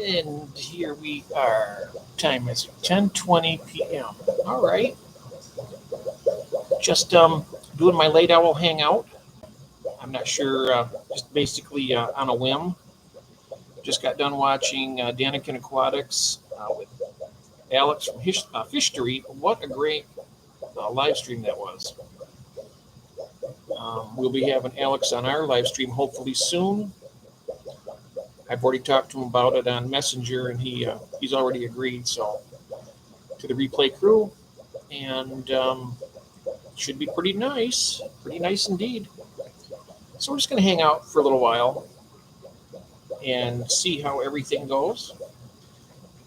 And here we are. Time is 10:20 p.m. All right. Just doing my late owl hangout. I'm not sure. Just basically on a whim. Just got done watching Danikin Aquatics with Alex from Fish Street. What a great live stream that was. We'll be having Alex on our live stream hopefully soon. I've already talked to him about it on Messenger, and he's already agreed. So to the replay crew, and should be pretty nice indeed. So we're just going to hang out for a little while and see how everything goes.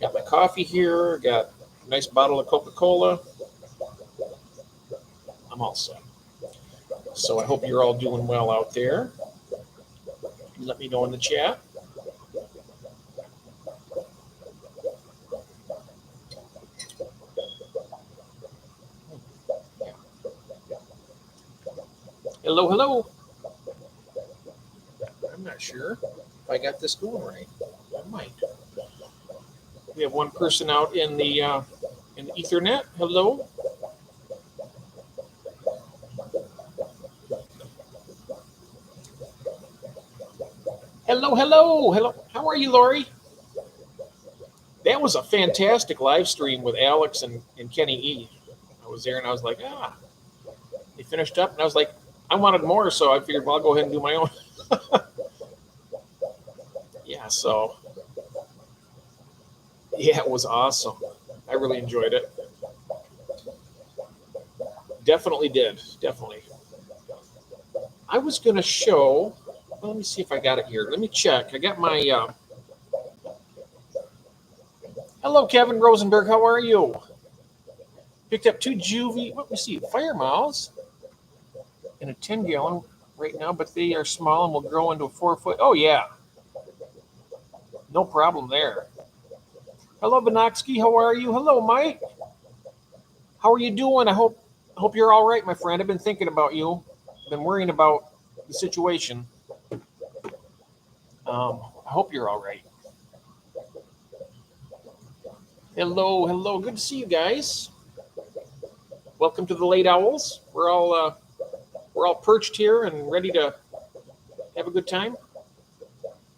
Got my coffee here, got a nice bottle of Coca-Cola. I'm all set. So I hope you're all doing well out there. Let me know in the chat. Hello. I'm not sure if I got this going right. I might. We have one person out in the Ethernet. Hello. Hello. How are you, Lori? That was a fantastic live stream with Alex and Kenny E. I was there and I was like, they finished up, and I was like, I wanted more, so I figured, well, I'll go ahead and do my own. Yeah, it was awesome. I really enjoyed it. Definitely did. I was going to show, well, let me see if I got it here. Let me check. I got my, hello, Kevin Rosenberg. How are you? Picked up 2 juvie, let me see, fire mouths in a 10-gallon right now, but they are small and will grow into a 4-foot. Oh, yeah. No problem there. Hello, Benoksky. How are you? Hello, Mike. How are you doing? I hope you're all right, my friend. I've been thinking about you. I've been worrying about the situation. I hope you're all right. Hello. Good to see you guys. Welcome to the Late Owls. We're all perched here and ready to have a good time.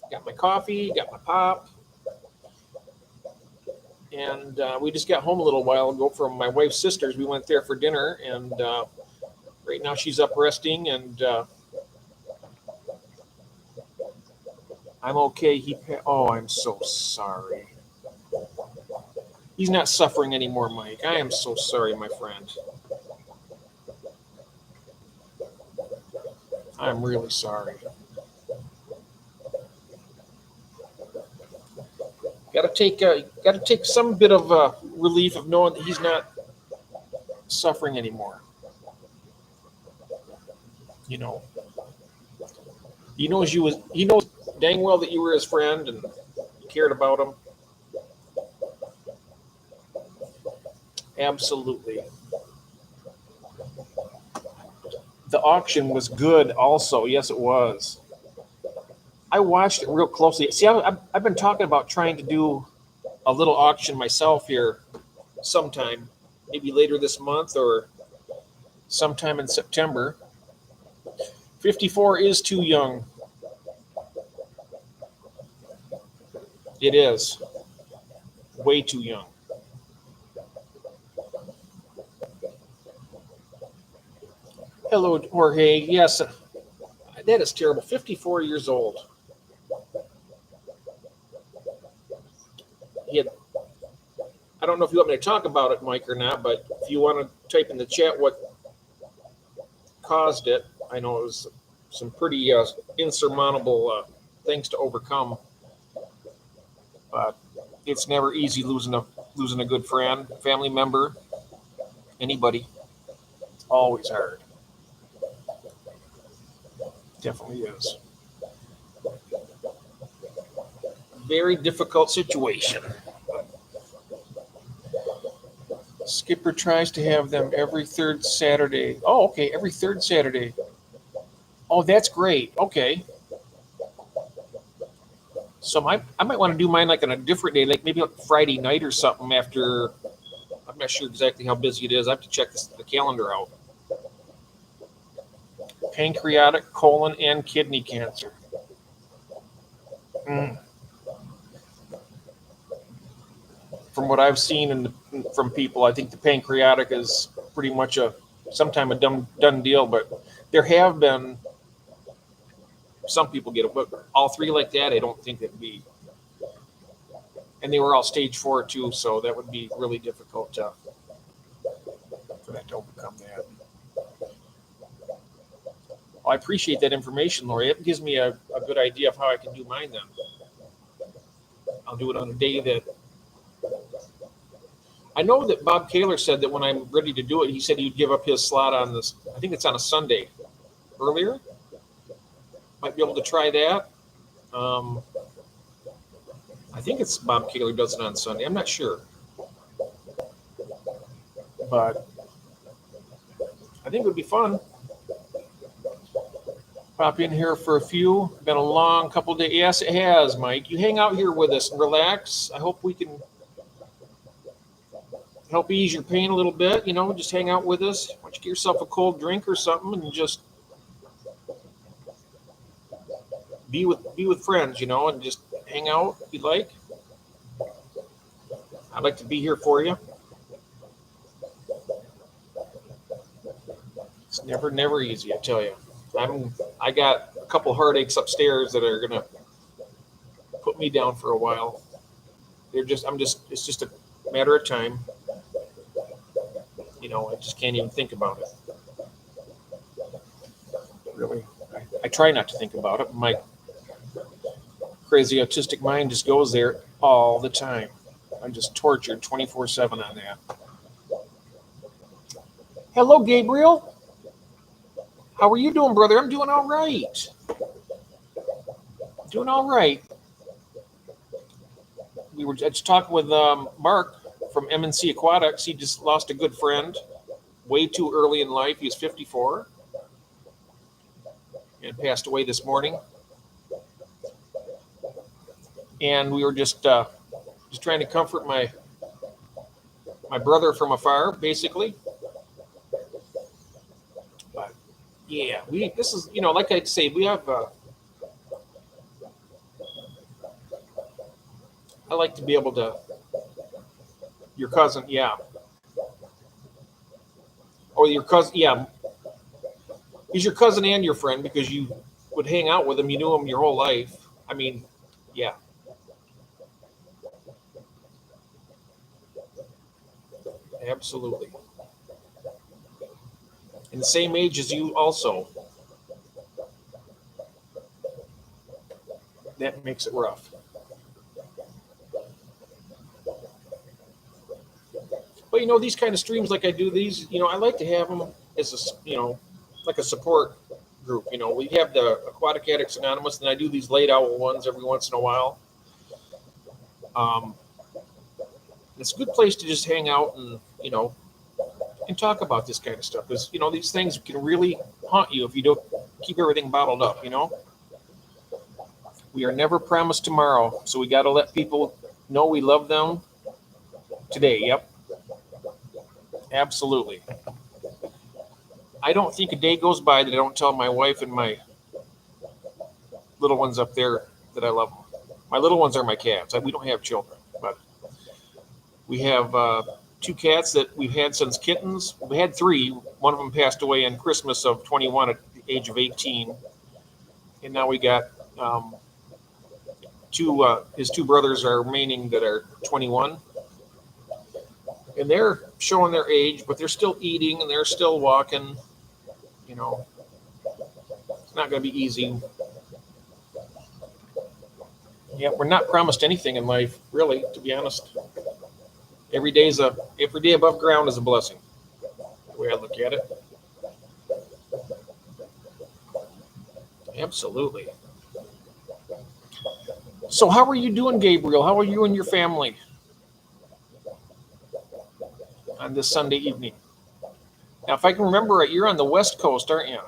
Got my coffee, got my pop. And we just got home a little while ago from my wife's sister's. We went there for dinner, and right now she's up resting, and I'm okay. I'm so sorry. He's not suffering anymore, Mike. I am so sorry, my friend. I'm really sorry. Got to take some bit of relief of knowing that he's not suffering anymore. He knows dang well that you were his friend and you cared about him. Absolutely. The auction was good also. Yes, it was. I watched it real closely. See, I've been talking about trying to do a little auction myself here sometime, maybe later this month or sometime in September. 54 is too young. It is. Way too young. Hello, Jorge. Yes, that is terrible. 54 years old. I don't know if you want me to talk about it, Mike, or not, but if you want to type in the chat what caused it, I know it was some pretty insurmountable things to overcome. But it's never easy losing a good friend, family member, anybody. It's always hard. Definitely is. Very difficult situation. Skipper tries to have them every third Saturday. Oh, okay, every third Saturday. Oh, that's great. Okay. So I might want to do mine like on a different day, like maybe like Friday night or something after. I'm not sure exactly how busy it is. I have to check the calendar out. Pancreatic, colon, and kidney cancer. Mm. From what I've seen from people, I think the pancreatic is pretty much sometime a done deal. But there have been some people get it, but all three like that, I don't think it'd be. And they were all stage 4 too, so that would be really difficult for that to overcome that. Well, I appreciate that information, Lori. It gives me a good idea of how I can do mine then. I'll do it on a day that. I know that Bob Kaler said that when I'm ready to do it, he said he'd give up his slot on this. I think it's on a Sunday earlier. Might be able to try that. I think it's Bob Kaler does it on Sunday. I'm not sure. But I think it would be fun. Pop in here for a few. Been a long couple days. Yes, it has, Mike. You hang out here with us and relax. I hope we can help ease your pain a little bit. Just hang out with us. Why don't you get yourself a cold drink or something and just be with friends, and just hang out if you'd like. I'd like to be here for you. It's never easy, I tell you. I got a couple heartaches upstairs that are gonna put me down for a while. It's just a matter of time. I just can't even think about it. Really, I try not to think about it. My crazy autistic mind just goes there all the time. I'm just tortured 24/7 on that. Hello, Gabriel. How are you doing, brother? I'm doing all right. Doing all right. We were just talking with Mark from M&C Aquatics. He just lost a good friend way too early in life. He was 54 and passed away this morning. And we were just trying to comfort my brother from afar, basically. But yeah, this is like I say, we have. I like to be able to. Your cousin, yeah. Oh, your cousin, yeah. He's your cousin and your friend because you would hang out with him. You knew him your whole life. I mean, yeah. Absolutely. And the same age as you also. That makes it rough. But these kind of streams like I do these, I like to have them as like a support group. We have the Aquatic Addicts Anonymous, and I do these late hour ones every once in a while. It's a good place to just hang out and and talk about this kind of stuff because these things can really haunt you if you don't keep everything bottled up. We are never promised tomorrow, so we got to let people know we love them today. Yep, absolutely. I don't think a day goes by that I don't tell my wife and my little ones up there that I love them. My little ones are my cats. We don't have children, but we have 2 cats that we've had since kittens. We had 3. One of them passed away on Christmas of 21 at the age of 18. And now we got 2, his 2 brothers are remaining that are 21. And they're showing their age, but they're still eating and they're still walking. It's not going to be easy. Yeah, we're not promised anything in life, really, to be honest. Every day above ground is a blessing, the way I look at it. Absolutely. So how are you doing, Gabriel? How are you and your family on this Sunday evening? Now, if I can remember right, you're on the West Coast, aren't you?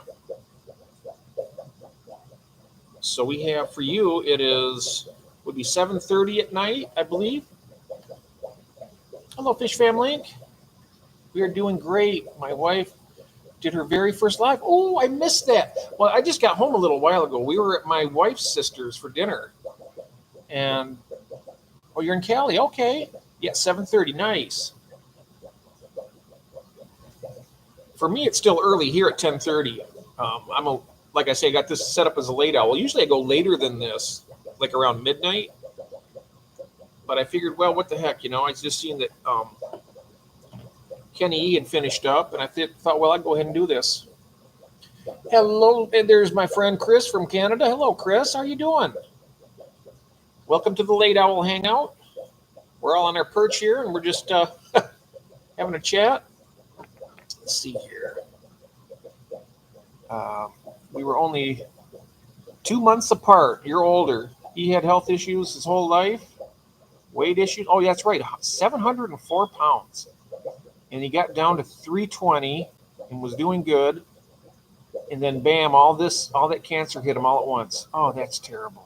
So we have, for you, it is would be 7:30 at night, I believe. Hello, Fish Fam Link. We are doing great. My wife did her very first live. Oh, I missed that. Well, I just got home a little while ago. We were at my wife's sister's for dinner. And, oh, you're in Cali. Okay. Yeah, 7:30. Nice. For me, it's still early here at 10:30. Like I say, I got this set up as a late owl. Usually I go later than this, like around midnight. But I figured, well, what the heck, I was just seeing that Kenny E had finished up, and I thought, well, I'd go ahead and do this. Hello, and there's my friend Chris from Canada. Hello, Chris. How are you doing? Welcome to the Late Owl Hangout. We're all on our perch here, and we're just having a chat. Let's see here. We were only 2 months apart. You're older. He had health issues his whole life. Weight issues. Oh, yeah, that's right. 704 pounds. And he got down to 320 and was doing good. And then, bam, all that cancer hit him all at once. Oh, that's terrible.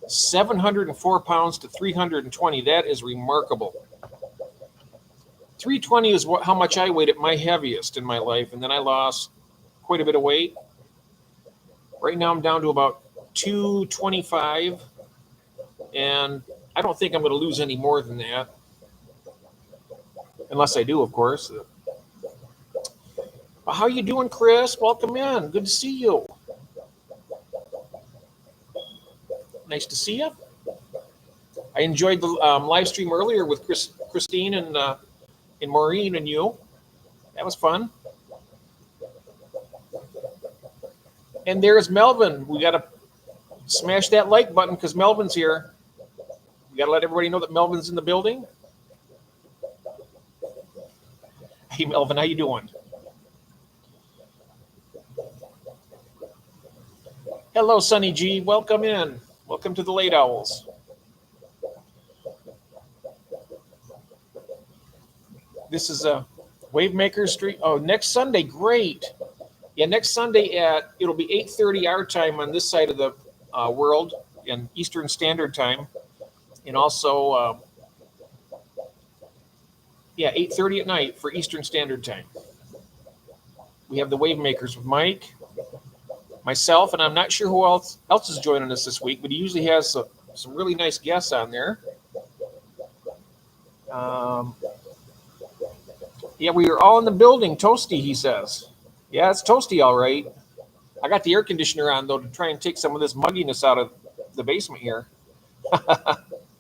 704 pounds to 320. That is remarkable. 320 is how much I weighed at my heaviest in my life. And then I lost quite a bit of weight. Right now I'm down to about 225. And I don't think I'm going to lose any more than that. Unless I do, of course. How you doing, Chris? Welcome in. Good to see you. Nice to see you. I enjoyed the live stream earlier with Christine and Maureen and you. That was fun. And there's Melvin. We got to smash that like button because Melvin's here. We got to let everybody know that Melvin's in the building. Hey, Melvin, how you doing? Hello, Sunny G. Welcome in. Welcome to the Late Owls. This is a Wavemaker Street. Oh, next Sunday, great. Yeah, next Sunday it'll be 8:30 our time on this side of the world in Eastern Standard Time, and also 8:30 at night for Eastern Standard Time. We have the Wavemakers with Mike, myself, and I'm not sure who else is joining us this week, but he usually has some really nice guests on there. Yeah, we are all in the building. Toasty, he says. Yeah, it's toasty, all right. I got the air conditioner on, though, to try and take some of this mugginess out of the basement here.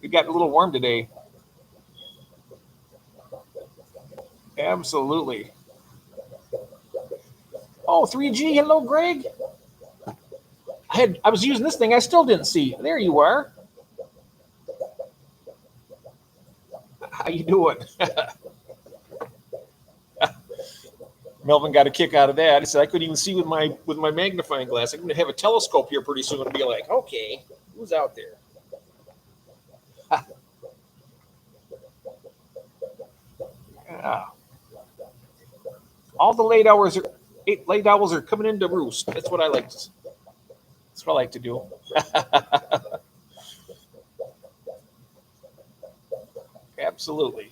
It got a little warm today. Absolutely. Oh, 3G. Hello, Greg. I was using this thing. I still didn't see. There you are. How you doing? Melvin got a kick out of that. He said I couldn't even see with my magnifying glass. I'm going to have a telescope here pretty soon and be like, okay, who's out there? Yeah. All the late owls are coming into roost. That's what I like to. That's what I like to do. Absolutely.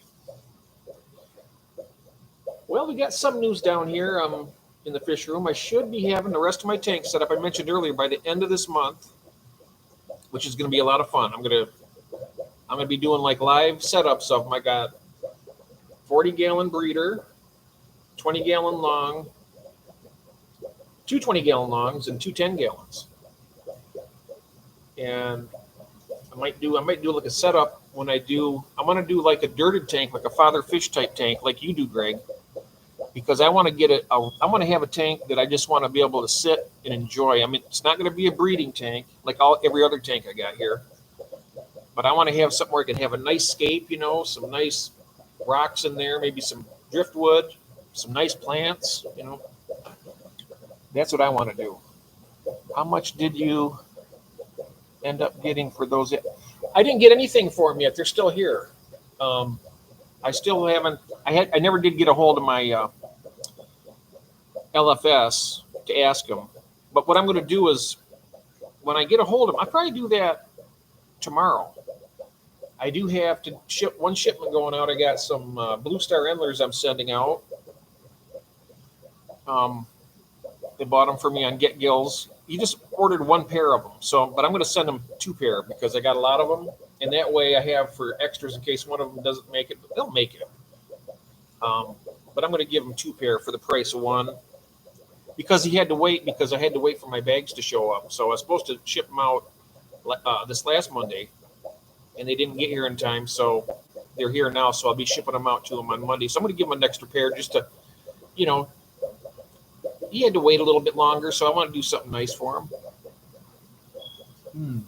Well, we got some news down here in the fish room. I should be having the rest of my tank set up. I mentioned earlier by the end of this month, which is going to be a lot of fun. I'm going to be doing like live setups of them. I got 40-gallon breeder, 20-gallon long, two 20-gallon longs, and two 10-gallons. And I might do like a setup when I want to do like a dirted tank, like a father fish type tank, like you do, Greg. Because I want to I want to have a tank that I just want to be able to sit and enjoy. I mean, it's not going to be a breeding tank like every other tank I got here, but I want to have something where I can have a nice scape, some nice rocks in there, maybe some driftwood, some nice plants, That's what I want to do. How much did you end up getting for those? I didn't get anything for them yet. They're still here. I still haven't. I never did get a hold of my LFS to ask them. But what I'm going to do is, when I get a hold of them, I'll probably do that tomorrow. I do have to ship one shipment going out. I got some Blue Star Endlers I'm sending out. They bought them for me on Get Gills. He just ordered one pair of them. So, but I'm going to send him 2 pair because I got a lot of them. And that way I have for extras in case one of them doesn't make it, but they'll make it. But I'm going to give him 2 pair for the price of one because he had to wait because I had to wait for my bags to show up. So I was supposed to ship them out this last Monday and they didn't get here in time. So they're here now. So I'll be shipping them out to him on Monday. So I'm going to give him an extra pair just to, you know, he had to wait a little bit longer. So I want to do something nice for him.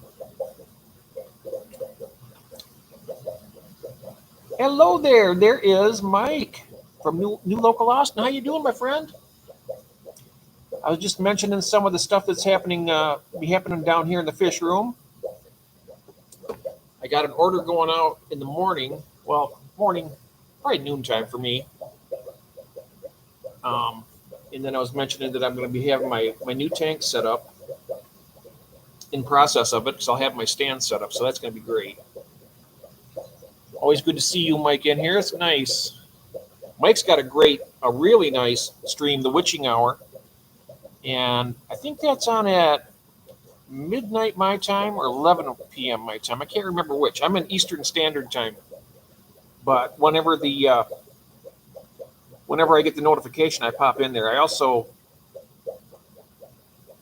Hello there. There is Mike from New Local Austin. How you doing, my friend? I was just mentioning some of the stuff that's happening down here in the fish room. I got an order going out in the morning. Well, morning, probably noontime for me. And then I was mentioning that I'm going to be having my new tank set up in process of it because I'll have my stand set up. So that's going to be great. Always good to see you, Mike, in here. It's nice. Mike's got a really nice stream, The Witching Hour. And I think that's on at midnight my time or 11 p.m. my time. I can't remember which. I'm in Eastern Standard Time. But whenever I get the notification, I pop in there. I also,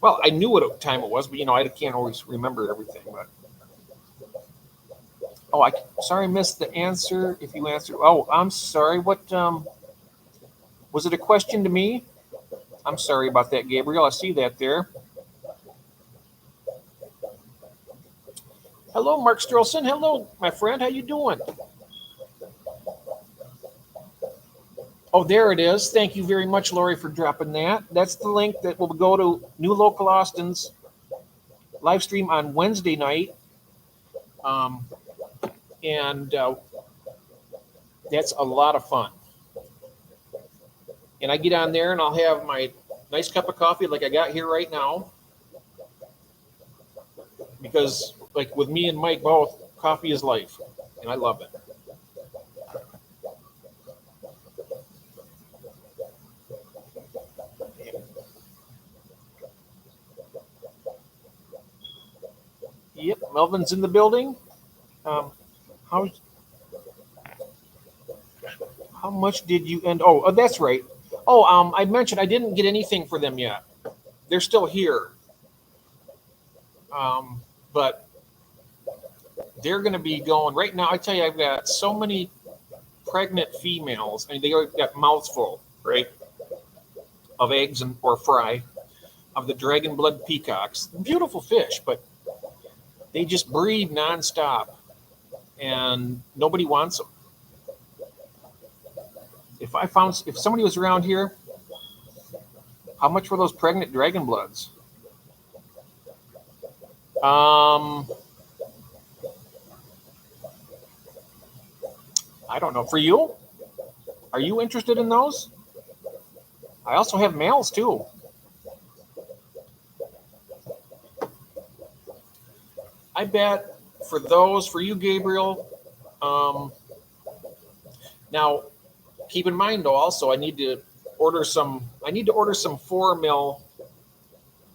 well, I knew what time it was, but, you know, I can't always remember everything. But sorry, I missed the answer. If you answered, I'm sorry. What was it? A question to me? I'm sorry about that, Gabriel. I see that there. Hello, Mark Strelson. Hello, my friend. How you doing? Oh, there it is. Thank you very much, Lori, for dropping that. That's the link that will go to New Local Austin's live stream on Wednesday night. And that's a lot of fun. And I get on there and I'll have my nice cup of coffee like I got here right now. Because, like with me and Mike both, coffee is life. And I love it. Yep, Melvin's in the building. How much did you end? Oh, that's right. I mentioned I didn't get anything for them yet. They're still here. But they're going to be going right now. I tell you, I've got so many pregnant females. I mean, they got mouths full, right, of eggs or fry of the dragon blood peacocks. Beautiful fish, but they just breed nonstop, and nobody wants them. If somebody was around here, how much were those pregnant dragon bloods? I don't know. For you? Are you interested in those? I also have males too. I bet for you, Gabriel. Now, keep in mind though, also I need to order some 4 mil,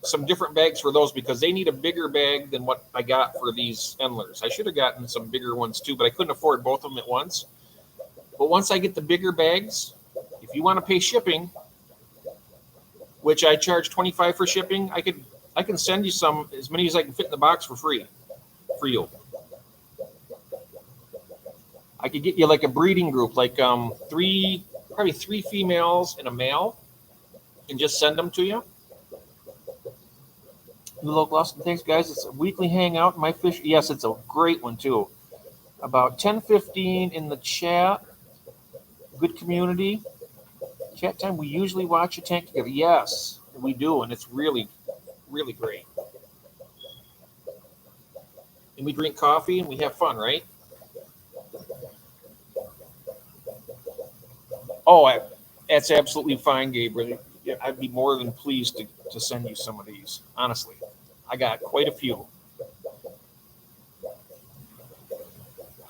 some different bags for those because they need a bigger bag than what I got for these Endlers. I should have gotten some bigger ones too, but I couldn't afford both of them at once. But once I get the bigger bags, if you want to pay shipping, which I charge $25 for shipping, I can send you some, as many as I can fit in the box for free for you. I could get you like a breeding group, like probably 3 females and a male, and just send them to you. New Local Austin, thanks guys. It's a weekly hangout. My fish, yes, it's a great one too. About 10:15 in the chat. Good community. Chat time. We usually watch a tank together. Yes, we do, and it's really, really great. And we drink coffee and we have fun, right? That's absolutely fine, Gabriel. I'd be more than pleased to send you some of these. Honestly, I got quite a few.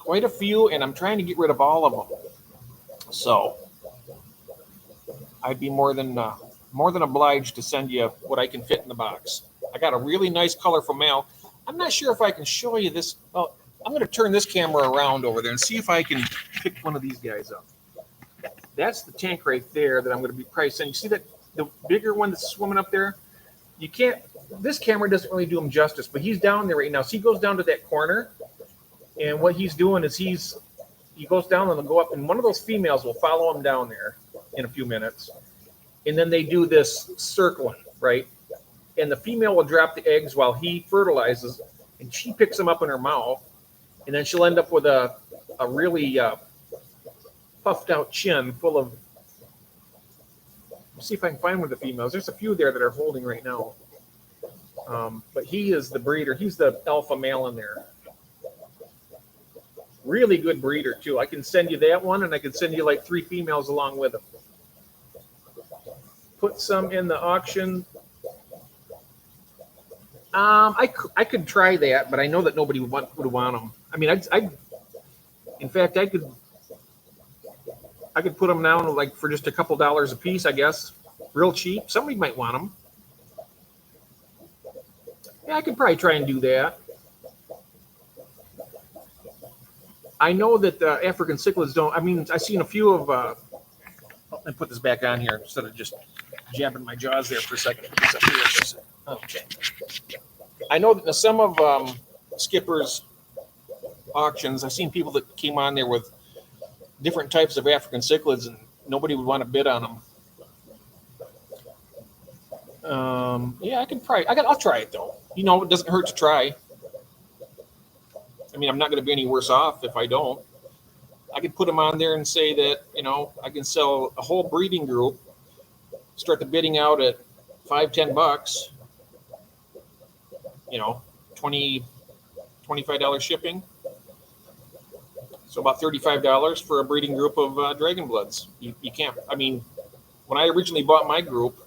quite a few, and I'm trying to get rid of all of them. So I'd be more than obliged to send you what I can fit in the box. I got a really nice colorful male. I'm not sure if I can show you this. Well, I'm going to turn this camera around over there and see if I can pick one of these guys up. That's the tank right there that I'm going to be probably sending. You see that the bigger one that's swimming up there? You can't. This camera doesn't really do him justice, but he's down there right now. So he goes down to that corner, and what he's doing is he goes down and he'll go up, and one of those females will follow him down there in a few minutes, and then they do this circling, right? And the female will drop the eggs while he fertilizes, and she picks them up in her mouth, and then she'll end up with a really puffed out chin full of. Let's see if I can find one of the females. There's a few there that are holding right now. But he is the breeder. He's the alpha male in there. Really good breeder, too. I can send you that one, and I can send you like 3 females along with him. Put some in the auction. I could try that, but I know that nobody would want them. I mean, in fact, I could put them down like for just a couple dollars a piece, I guess. Real cheap. Somebody might want them. Yeah, I could probably try and do that. I know that African cichlids don't. I mean, I've seen a few of. Let me put this back on here instead of just jabbing my jaws there for a second. Okay. I know that some of Skipper's auctions, I've seen people that came on there with different types of African cichlids, and nobody would want to bid on them. Yeah, I could probably. I'll try it though. You know, it doesn't hurt to try. I mean, I'm not going to be any worse off if I don't. I could put them on there and say that, you know, I can sell a whole breeding group, start the bidding out at $5-10, you know, $25 shipping. So about $35 for a breeding group of Dragon Bloods. You can't, I mean, when I originally bought my group,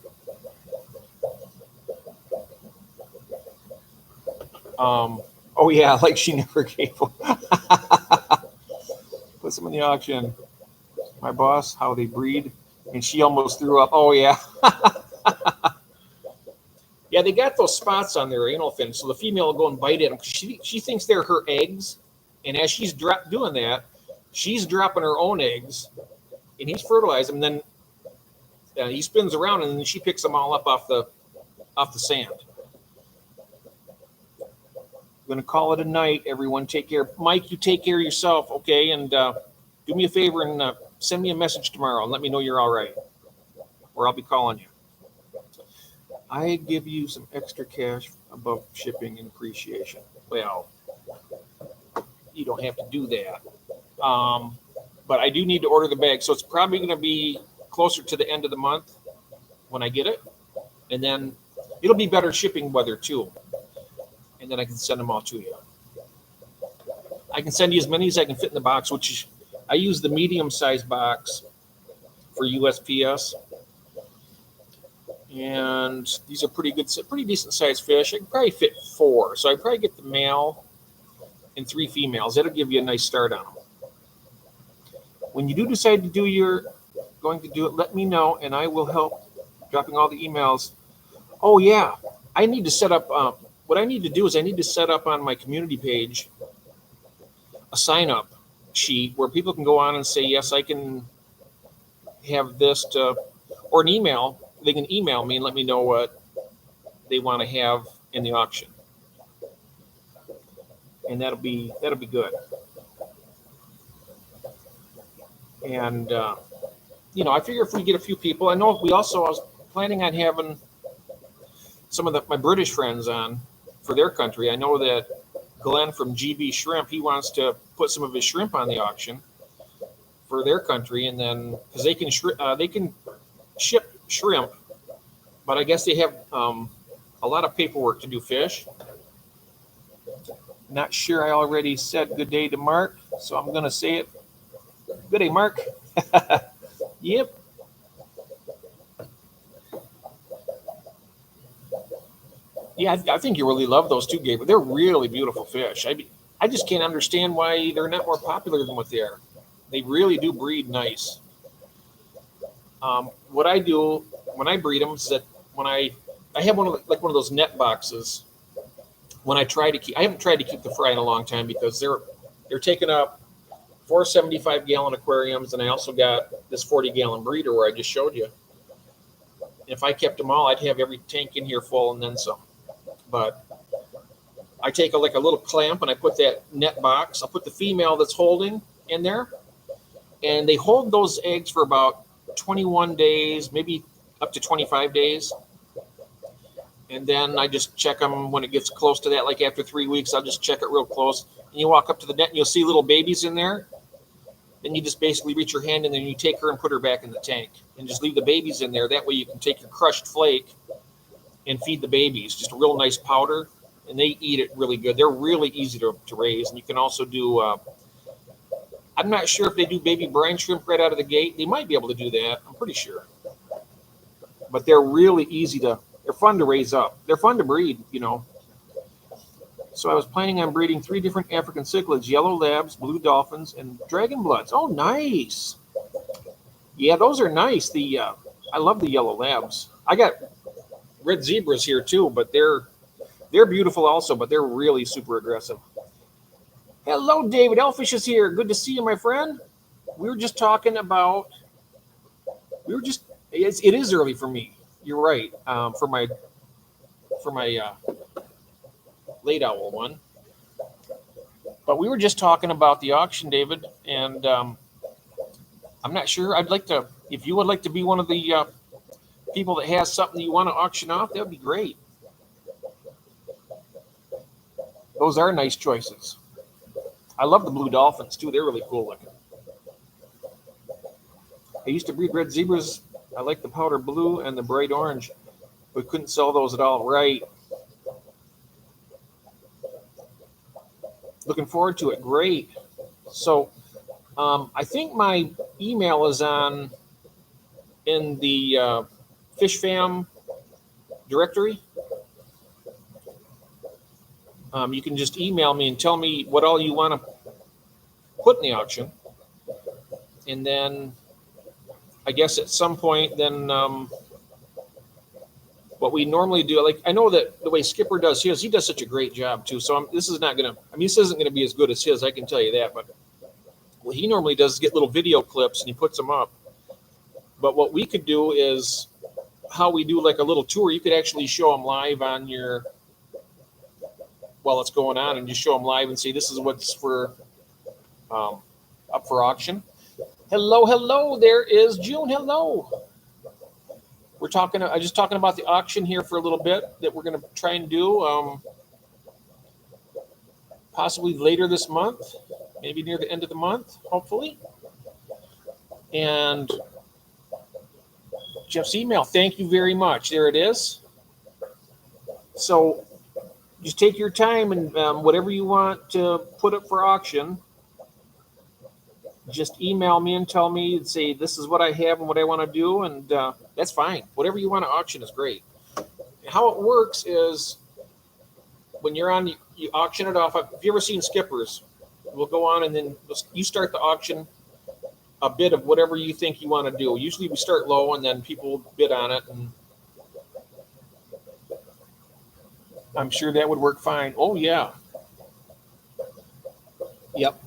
oh yeah, like she never gave them. Put some in the auction. My boss, how they breed, and she almost threw up. Oh yeah. Yeah, they got those spots on their anal fin, so the female will go and bite at them. She thinks they're her eggs, and as she's doing that, she's dropping her own eggs, and he's fertilizing them. Then he spins around, and then she picks them all up off the sand. I'm going to call it a night. Everyone take care. Mike, you take care of yourself, okay? And do me a favor and send me a message tomorrow and let me know you're all right, or I'll be calling you. I give you some extra cash above shipping and appreciation. Well, you don't have to do that. But I do need to order the bag. So it's probably going to be closer to the end of the month when I get it. And then it'll be better shipping weather too. And then I can send them all to you. I can send you as many as I can fit in the box, which is, I use the medium-sized box for USPS. And these are pretty decent-sized fish. I can probably fit 4. So I probably get the male and 3 females. That'll give you a nice start on them. When you do decide to do going to do it, let me know, and I will help dropping all the emails. Oh, yeah. I need to set up... what I need to do is I need to set up on my community page a sign-up sheet where people can go on and say, yes, I can have this or an email. They can email me and let me know what they want to have in the auction. And that'll be good. And, you know, I figure if we get a few people, I was planning on having some of my British friends on for their country. I know that Glenn from GB Shrimp, he wants to put some of his shrimp on the auction for their country, and then because they can ship shrimp, but I guess they have a lot of paperwork to do fish. Not sure I already said good day to Mark, so I'm going to say it. Good day, Mark. Yep. Yeah, I think you really love those two, Gabe. They're really beautiful fish. I just can't understand why they're not more popular than what they are. They really do breed nice. What I do when I breed them is that when I have one of one of those net boxes. When I haven't tried to keep the fry in a long time because they're taking up 475-gallon aquariums, and I also got this 40-gallon breeder where I just showed you. If I kept them all, I'd have every tank in here full and then some. But I take a little clamp and I put that net box. I'll put the female that's holding in there, and they hold those eggs for about 21 days, maybe up to 25 days. And then I just check them when it gets close to that. Like after 3 weeks, I'll just check it real close. And you walk up to the net and you'll see little babies in there. Then you just basically reach your hand in there and you take her and put her back in the tank and just leave the babies in there. That way you can take your crushed flake and feed the babies. Just a real nice powder. And they eat it really good. They're really easy to raise. And you can also do, I'm not sure if they do baby brine shrimp right out of the gate. They might be able to do that. I'm pretty sure. But they're really easy they're fun to raise up. They're fun to breed, So I was planning on breeding 3 different African cichlids, yellow labs, blue dolphins, and dragon bloods. Oh, nice. Yeah, those are nice. I love the yellow labs. I got red zebras here too, but they're beautiful also, but they're really super aggressive. Hello, David. Elfish is here. Good to see you, my friend. It is early for me. You're right. For my late owl one. But we were just talking about the auction, David, and I'm not sure. If you would like to be one of the people that has something you want to auction off, that would be great. Those are nice choices. I love the blue dolphins too. They're really cool looking. I used to breed red zebras. I like the powder blue and the bright orange. We couldn't sell those at all. Right. Looking forward to it. Great. So I think my email is in the Fish Fam directory. You can just email me and tell me what all you want to put in the auction. And then I guess at some point, then what we normally do, I know that the way Skipper does his, he does such a great job too. So this isn't going to be as good as his, I can tell you that. But what he normally does is get little video clips and he puts them up. But what we could do is how we do a little tour. You could actually show them live on while it's going on, and just show them live and say, this is what's up for auction. Hello, there is June. Hello. I'm just talking about the auction here for a little bit that we're going to try and do possibly later this month, maybe near the end of the month, hopefully. And Jeff's email, thank you very much. There it is. So just take your time and whatever you want to put up for auction, just email me and tell me and say, this is what I have and what I want to do. And that's fine. Whatever you want to auction is great. How it works is when you auction it off. Have you ever seen Skippers? We'll go on and then you start the auction a bid of whatever you think you want to do. Usually we start low and then people bid on it, and I'm sure that would work fine. Oh yeah. Yep.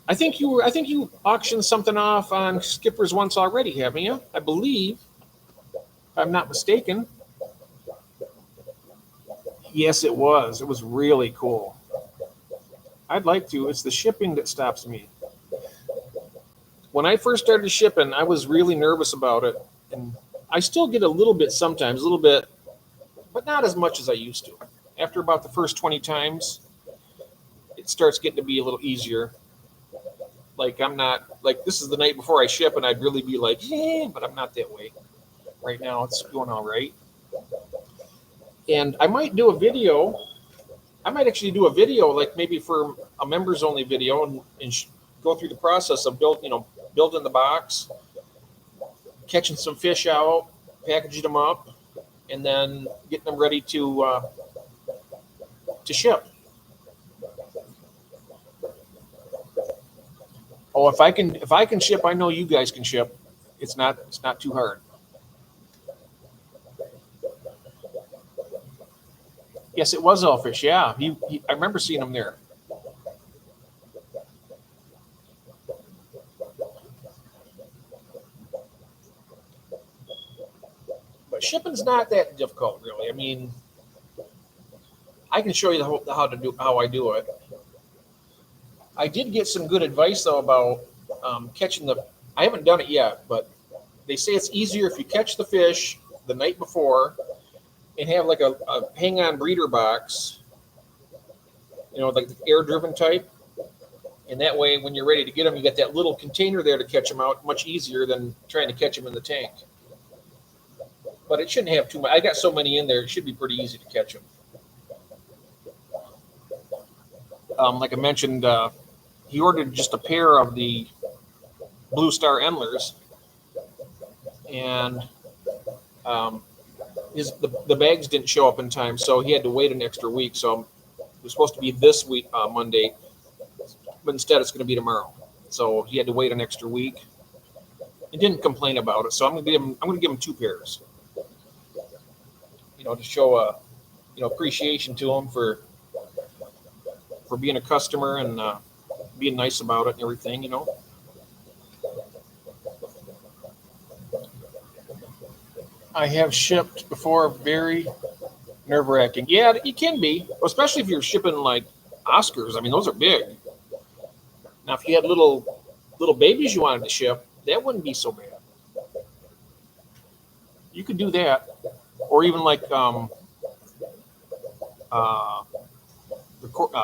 I think you auctioned something off on Skippers once already, haven't you? I believe, if I'm not mistaken. Yes, it was. It was really cool. I'd like to. It's the shipping that stops me. When I first started shipping, I was really nervous about it. And I still get a little bit sometimes, but not as much as I used to. After about the first 20 times, it starts getting to be a little easier. I'm not, this is the night before I ship, and I'd really be but I'm not that way. Right now, it's going all right. And I might do a video. I might actually do a video, maybe for a members-only video, and go through the process of building the box, catching some fish out, packaging them up, and then getting them ready to ship. Oh, if I can ship, I know you guys can ship. It's not too hard. Yes, it was Elfish. Yeah, I remember seeing him there. But shipping's not that difficult, really. I mean, I can show you how I do it. I did get some good advice though about catching the. I haven't done it yet, but they say it's easier if you catch the fish the night before and have like a hang-on breeder box, like the air-driven type, and that way when you're ready to get them, you got that little container there to catch them out much easier than trying to catch them in the tank. But it shouldn't have too much. I got so many in there, it should be pretty easy to catch them. Like I mentioned, he ordered just a pair of the Blue Star Endlers, and the bags didn't show up in time, so he had to wait an extra week. So it was supposed to be this week, Monday, but instead it's going to be tomorrow. So he had to wait an extra week. He didn't complain about it, so I'm going to give him two pairs, to show appreciation to him for being a customer and being nice about it and everything. I have shipped before, very nerve-wracking. Yeah, it can be, especially if you're shipping like Oscars. I mean, those are big. Now, if you had little babies you wanted to ship, that wouldn't be so bad. You could do that, or even like the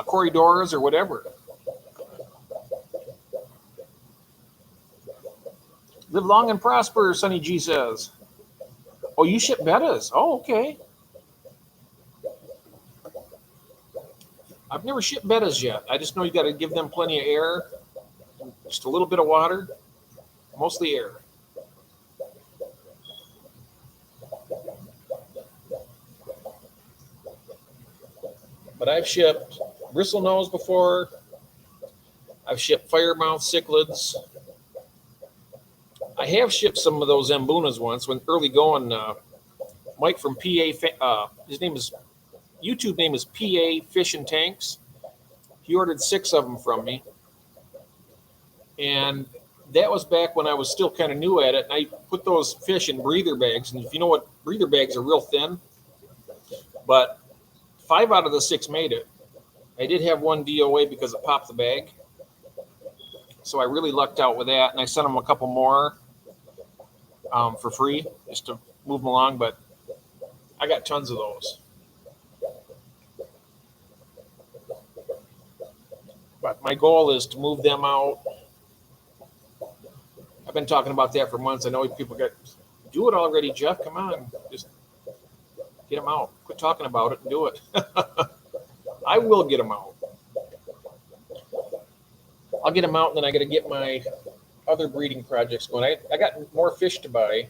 corridors or whatever. Live long and prosper, Sonny G says. Oh, you ship bettas. Oh, okay. I've never shipped bettas yet. I just know you got to give them plenty of air, just a little bit of water, mostly air. But I've shipped bristlenose before. I've shipped firemouth cichlids. I have shipped some of those Mbunas once when early going. Mike from PA, his YouTube name is PA Fish and Tanks. He ordered 6 of them from me. And that was back when I was still kind of new at it. And I put those fish in breather bags. And if you know what, breather bags are real thin. But 5 out of the 6 made it. I did have one DOA because it popped the bag. So I really lucked out with that. And I sent them a couple more for free just to move them along. But I got tons of those. But my goal is to move them out. I've been talking about that for months. I know people do it already, Jeff. Come on. Just get them out. Quit talking about it and do it. I will get them out. I'll get them out, and then I got to get my other breeding projects going. I got more fish to buy.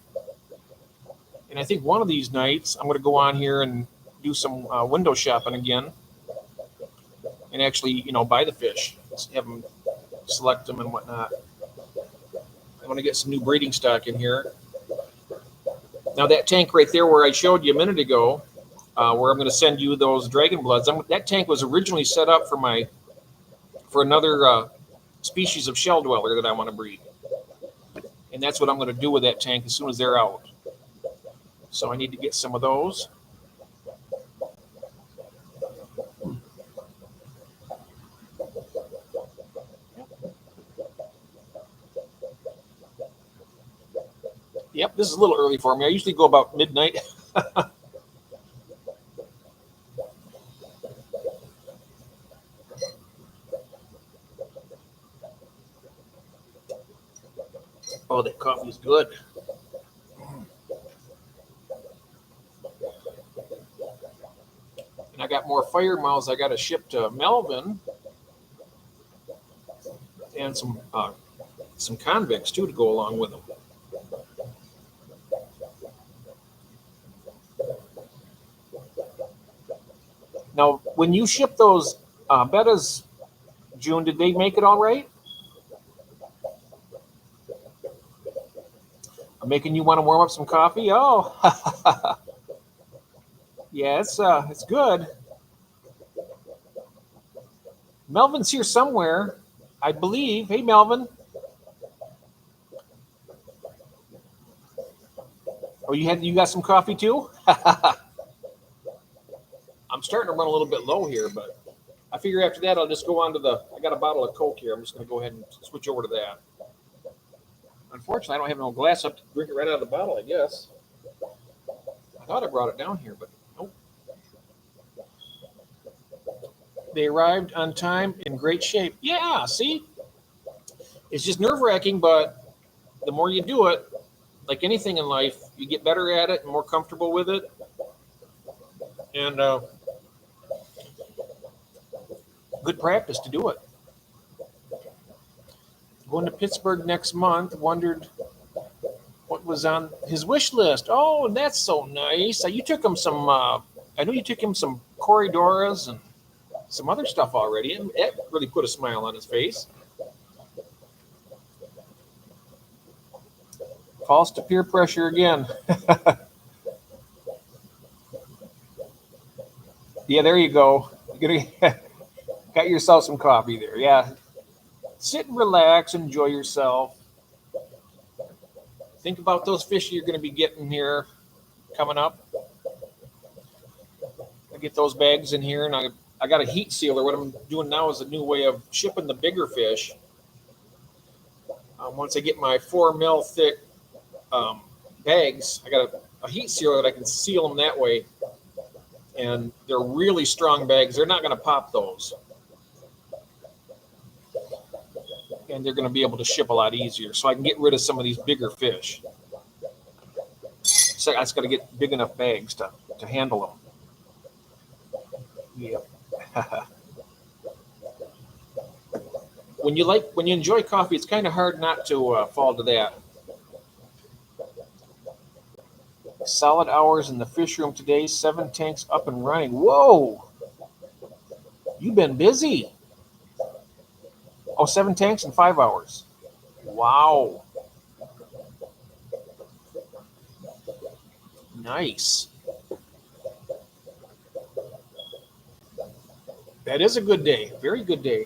And I think one of these nights I'm going to go on here and do some window shopping again and actually, buy the fish, have them select them and whatnot. I want to get some new breeding stock in here. Now that tank right there where I showed you a minute ago, where I'm going to send you those dragon bloods, that tank was originally set up for another species of shell dweller that I want to breed. And that's what I'm going to do with that tank as soon as they're out. So I need to get some of those. Yep, this is a little early for me. I usually go about midnight. Oh, that coffee is good. And I got more fire mouths I got to ship to Melvin, and some convicts too to go along with them. Now, when you ship those bettas, June, did they make it all right? I'm making you want to warm up some coffee. Oh, yeah, it's good. Melvin's here somewhere, I believe. Hey, Melvin. Oh, you got some coffee too? I'm starting to run a little bit low here, but I figure after that I'll just go on to I got a bottle of Coke here. I'm just going to go ahead and switch over to that. Unfortunately, I don't have no glass up to drink it right out of the bottle, I guess. I thought I brought it down here, but nope. They arrived on time in great shape. Yeah, see? It's just nerve-wracking, but the more you do it, like anything in life, you get better at it and more comfortable with it. And good practice to do it. Going to Pittsburgh next month, wondered what was on his wish list. Oh, that's so nice. You took him some, I know you took him some corridoras and some other stuff already, and it really put a smile on his face. Falls to peer pressure again. Yeah, there you go. Got yourself some coffee there. Yeah. Sit and relax, enjoy yourself. Think about those fish you're going to be getting here coming up. I get those bags in here, and I got a heat sealer. What I'm doing now is a new way of shipping the bigger fish. Once I get my 4 mil thick bags, I got a heat sealer that I can seal them that way. And they're really strong bags. They're not going to pop those. And they're going to be able to ship a lot easier. So I can get rid of some of these bigger fish. So I just got to get big enough bags to handle them. Yeah. When you enjoy coffee, it's kind of hard not to fall to that. Solid hours in the fish room today. 7 tanks up and running. Whoa! You've been busy. Oh, 7 tanks in 5 hours. Wow. Nice. That is a good day. Very good day.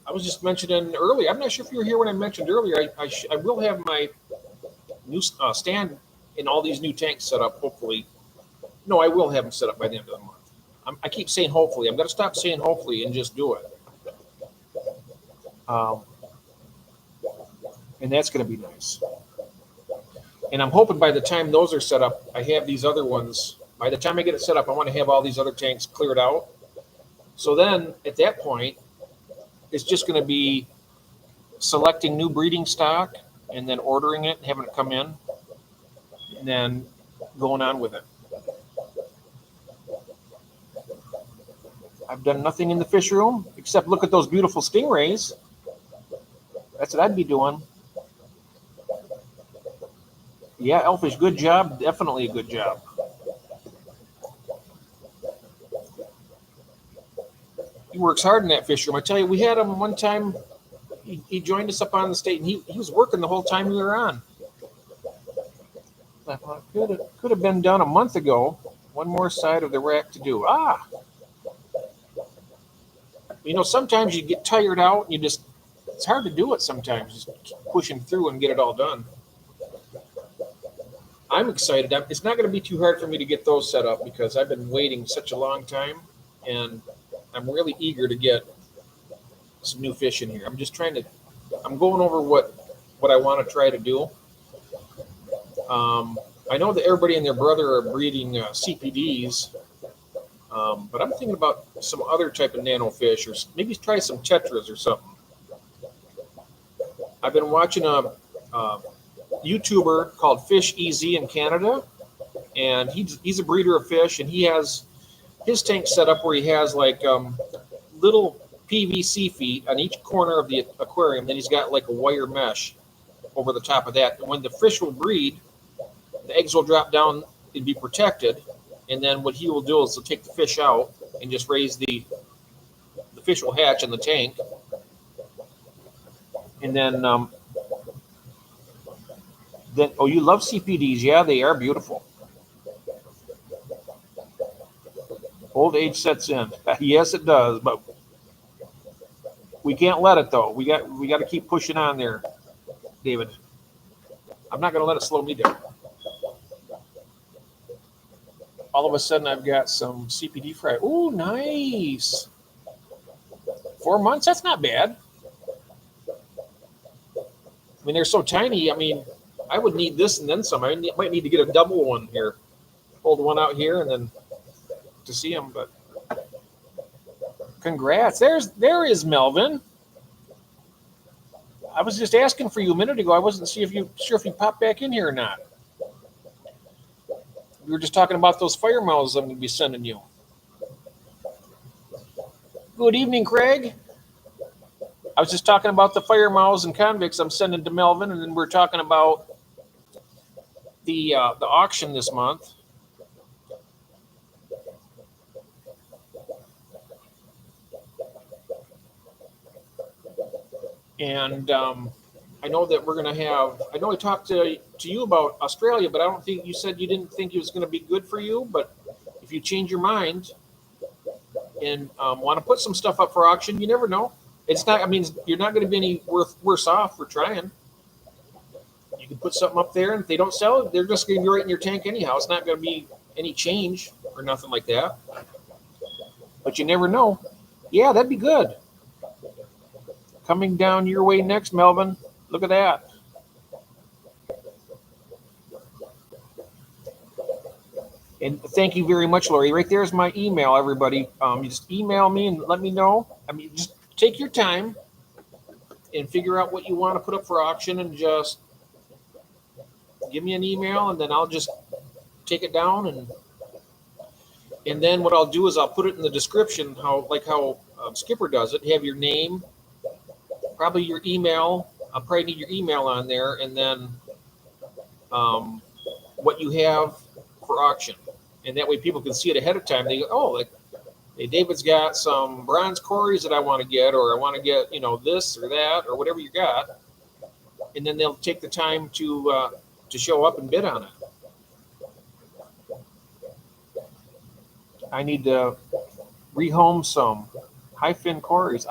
I was just mentioning earlier. I'm not sure if you were here when I mentioned earlier. I will have my new stand in all these new tanks set up, hopefully. No, I will have them set up by the end of the month. I keep saying hopefully. I'm going to stop saying hopefully and just do it. And that's going to be nice. And I'm hoping by the time those are set up, I have these other ones. By the time I get it set up, I want to have all these other tanks cleared out. So then, at that point, it's just going to be selecting new breeding stock and then ordering it, having it come in, and then going on with it. I've done nothing in the fish room except look at those beautiful stingrays. That's what I'd be doing. Yeah, Elfish, good job. Definitely a good job. He works hard in that fish room. I tell you, we had him one time. He joined us up on the state, and he was working the whole time we were on. I thought could have been done a month ago. One more side of the rack to do. Sometimes you get tired out, and it's hard to do it sometimes. Just keep pushing through and get it all done. I'm excited. It's not going to be too hard for me to get those set up because I've been waiting such a long time, and I'm really eager to get some new fish in here. I'm going over what I want to try to do. I know that everybody and their brother are breeding CPDs, but I'm thinking about some other type of nano fish, or maybe try some tetras or something. I've been watching a YouTuber called Fish Easy in Canada, and he's a breeder of fish, and he has his tank set up where he has like little PVC feet on each corner of the aquarium. Then he's got like a wire mesh over the top of that. And when the fish will breed, the eggs will drop down and be protected. And then what he will do is he'll take the fish out and just raise the fish will hatch in the tank. And then Then, oh, you love CPDs. Yeah, they are beautiful. Old age sets in. Yes, it does, but we can't let it though. We got to keep pushing on there, David. I'm not going to let it slow me down. All of a sudden, I've got some CPD fry. Oh, nice. 4 months. That's not bad. I mean, they're so tiny. I mean, I would need this and then some. I might need to get a double one here. Hold one out here and then to see them. But congrats. There is Melvin. I was just asking for you a minute ago. I wasn't sure if you popped back in here or not. We were just talking about those fire mouths I'm going to be sending you. Good evening, Craig. I was just talking about the fire mouths and convicts I'm sending to Melvin, and then we're talking about the auction this month. And I know that we're going to have. I know I talked to you about Australia, but I don't think you said you didn't think it was going to be good for you. But if you change your mind and want to put some stuff up for auction, you never know. It's not. I mean, you're not going to be any worse off for trying. You can put something up there, and if they don't sell it, they're just going to be right in your tank anyhow. It's not going to be any change or nothing like that. But you never know. Yeah, that'd be good. Coming down your way next, Melvin. Look at that. And thank you very much, Lori. Right there's my email, everybody. You just email me and let me know. I mean, just take your time and figure out what you want to put up for auction and just give me an email, and then I'll just take it down. And then what I'll do is I'll put it in the description, how Skipper does it. Have your name, probably your email. I'll probably need your email on there, and then what you have for auction. And that way people can see it ahead of time. They go, oh, like, hey, David's got some bronze Corys that I want to get, or I want to get, this or that, or whatever you got. And then they'll take the time to show up and bid on it. I need to rehome some high-fin Corys.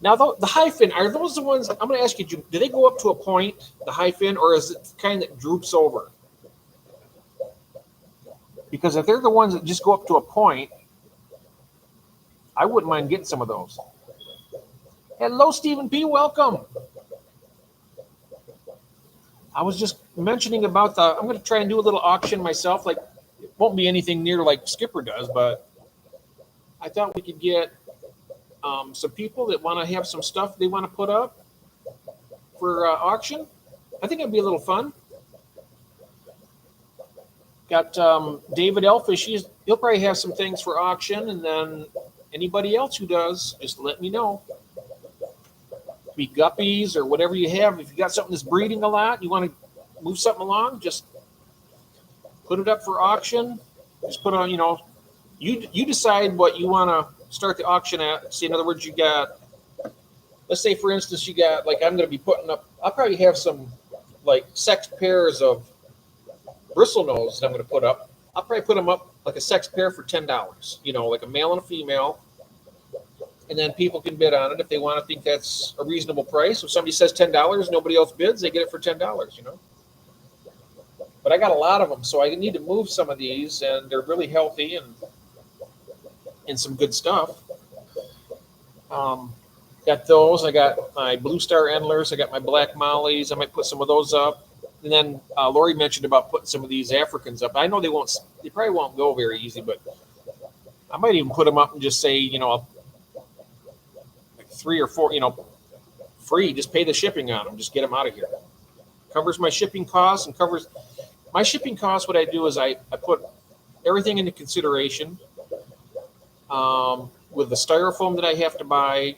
Now, the high-fin, are those the ones, I'm going to ask you, do they go up to a point, the high-fin, or is it kind that droops over? Because if they're the ones that just go up to a point, I wouldn't mind getting some of those. Hello, Stephen P. Welcome. I was just mentioning about I'm going to try and do a little auction myself. Like, it won't be anything near like Skipper does, but I thought we could get some people that want to have some stuff they want to put up for auction. I think it'd be a little fun. Got David Elfish. He'll probably have some things for auction, and then anybody else who does, just let me know. Be guppies or whatever you have. If you got something that's breeding a lot, you want to move something along, just put it up for auction. Just put on, you decide what you want to start the auction at. See, in other words, you got, let's say, for instance, you got, like, I'm going to be putting up, I'll probably have some, like, sexed pairs of bristle nose that I'm going to put up. I'll probably put them up like a sexed pair for $10, like a male and a female. And then people can bid on it if they want to think that's a reasonable price. If somebody says $10, nobody else bids, they get it for $10, But I got a lot of them, so I need to move some of these, and they're really healthy and some good stuff. Got those. I got my Blue Star Endlers. I got my Black Mollies. I might put some of those up. And then Lori mentioned about putting some of these Africans up. I know they probably won't go very easy, but I might even put them up and just say, like 3 or 4, free. Just pay the shipping on them. Just get them out of here. Covers my shipping costs and covers my shipping costs. What I do is I put everything into consideration with the styrofoam that I have to buy,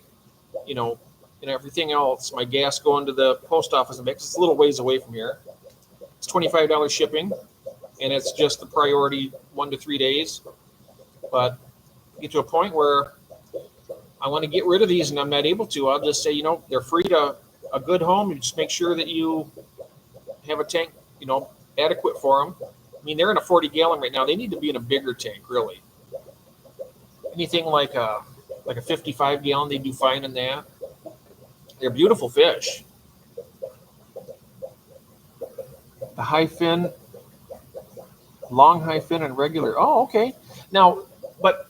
and everything else. My gas going to the post office and back. It's a little ways away from here. It's $25 shipping, and it's just the priority 1 to 3 days. But get to a point where I want to get rid of these and I'm not able to. I'll just say, they're free to a good home, you just make sure that you have a tank, adequate for them. I mean, they're in a 40-gallon right now. They need to be in a bigger tank, really. Anything like a 55-gallon, they do fine in that. They're beautiful fish. The high fin, long high fin, and regular. Oh, okay. Now, but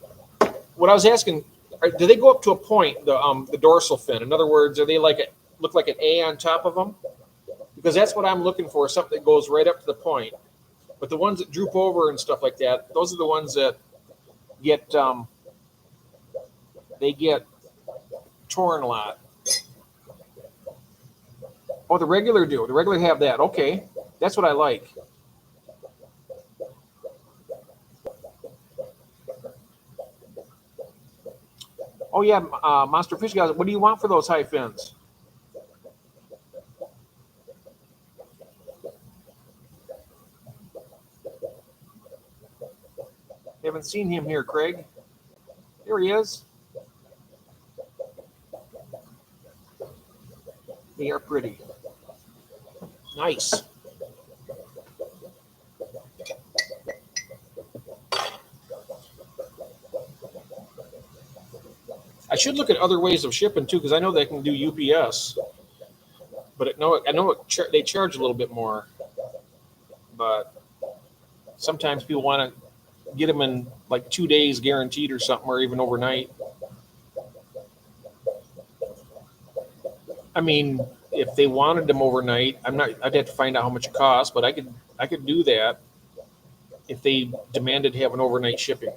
what I was asking, do they go up to a point, the dorsal fin? In other words, are they look like an A on top of them? Because that's what I'm looking for, something that goes right up to the point. But the ones that droop over and stuff like that, those are the ones that get they get torn a lot. Oh, the regular do. The regular have that. Okay, that's what I like. Oh yeah, Monster Fish guys. What do you want for those high fins? Haven't seen him here, Craig. There he is. They are pretty. Nice. I should look at other ways of shipping too, because I know they can do UPS. But I know they charge a little bit more. But sometimes people want to get them in like 2 days guaranteed or something, or even overnight. I mean, if they wanted them overnight, I'd have to find out how much it costs, but I could do that if they demanded to have an overnight shipping.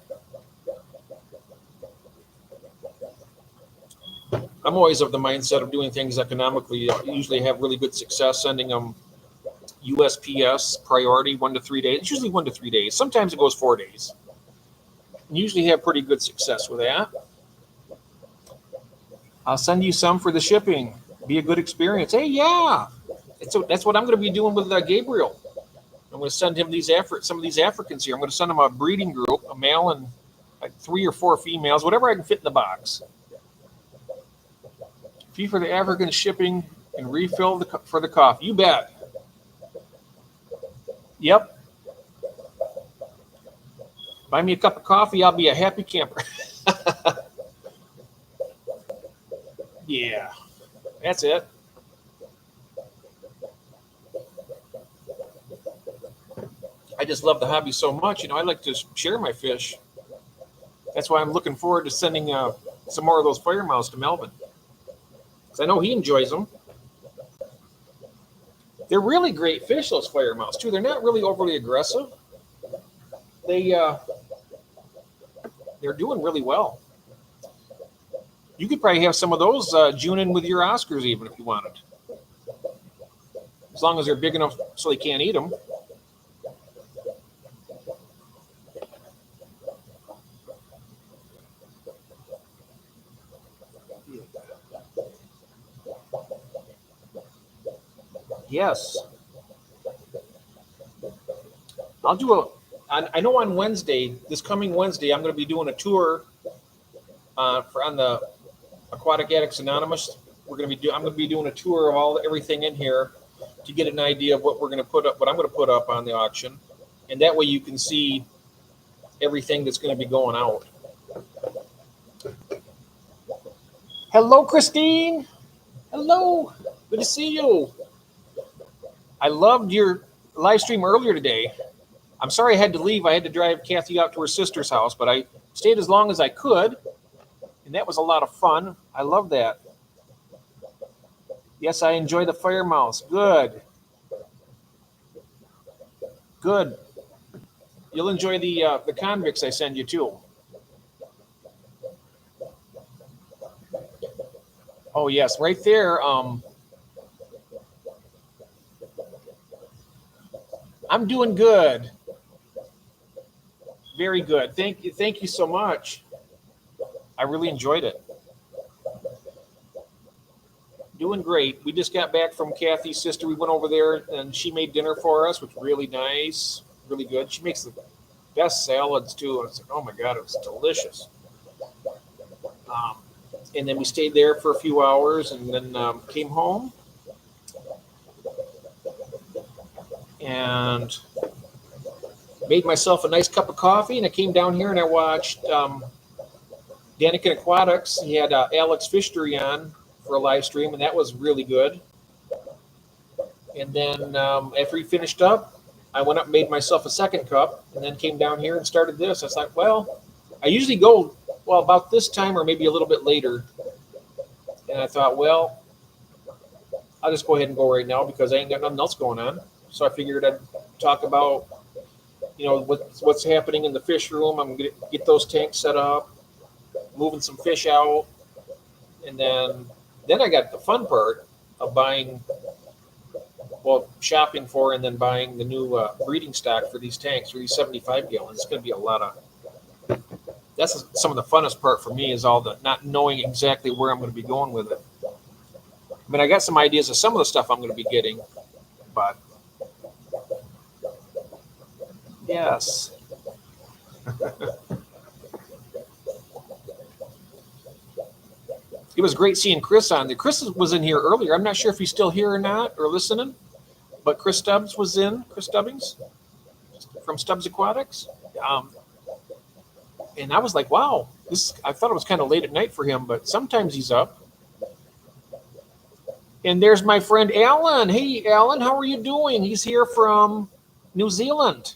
I'm always of the mindset of doing things economically. I usually have really good success sending them USPS priority 1 to 3 days. It's usually 1 to 3 days. Sometimes it goes 4 days. And usually have pretty good success with that. I'll send you some for the shipping. Be a good experience. Hey, yeah. That's what I'm going to be doing with Gabriel. I'm going to send him some of these Africans here. I'm going to send him a breeding group, a male and like 3 or 4 females, whatever I can fit in the box. Fee for the African shipping and refill for the coffee. You bet. Yep. Buy me a cup of coffee, I'll be a happy camper. Yeah, that's it. I just love the hobby so much. I like to share my fish. That's why I'm looking forward to sending some more of those fire mouths to Melvin. I know he enjoys them. They're really great fish, those fire mouths, too. They're not really overly aggressive. They're doing really well. You could probably have some of those Junin with your Oscars even if you wanted. As long as they're big enough so they can't eat them. Yes. I'll do I know on Wednesday, this coming Wednesday, I'm going to be doing a tour on the Aquatic Addicts Anonymous. I'm going to be doing a tour of everything in here to get an idea of what I'm going to put up on the auction. And that way you can see everything that's going to be going out. Hello, Christine. Hello. Good to see you. I loved your live stream earlier today. I'm sorry I had to leave. I had to drive Kathy out to her sister's house, but I stayed as long as I could, and that was a lot of fun. I love that. Yes, I enjoy the fire mouths. Good. Good. You'll enjoy the convicts I send you too. Oh yes, right there. I'm doing good. Very good. Thank you so much. I really enjoyed it. Doing great. We just got back from Kathy's sister. We went over there and she made dinner for us, which was really nice, really good. She makes the best salads too. And it's like, oh my God, it was delicious. And then we stayed there for a few hours and then came home. and made myself a nice cup of coffee, and I came down here and I watched Daniken Aquatics. He had Alex Fishery on for a live stream, and that was really good. And then after he finished up, I went up and made myself a second cup, and then came down here and started this. I was like, well, I usually go, well, about this time or maybe a little bit later. And I thought, well, I'll just go ahead and go right now because I ain't got nothing else going on. So I figured I'd talk about, what's happening in the fish room. I'm going to get those tanks set up, moving some fish out. And then I got the fun part of shopping for and then buying the new breeding stock for these tanks, for these 75 gallons. It's going to be a lot of, that's some of the funnest part for me, is all the not knowing exactly where I'm going to be going with it. I mean, I got some ideas of some of the stuff I'm going to be getting, but yes. It was great seeing Chris on there. Chris was in here earlier. I'm not sure if he's still here or not, or listening, but Chris Stubbings from Stubbs Aquatics. And I was like, wow, I thought it was kind of late at night for him, but sometimes he's up. And there's my friend Alan. Hey, Alan, how are you doing? He's here from New Zealand.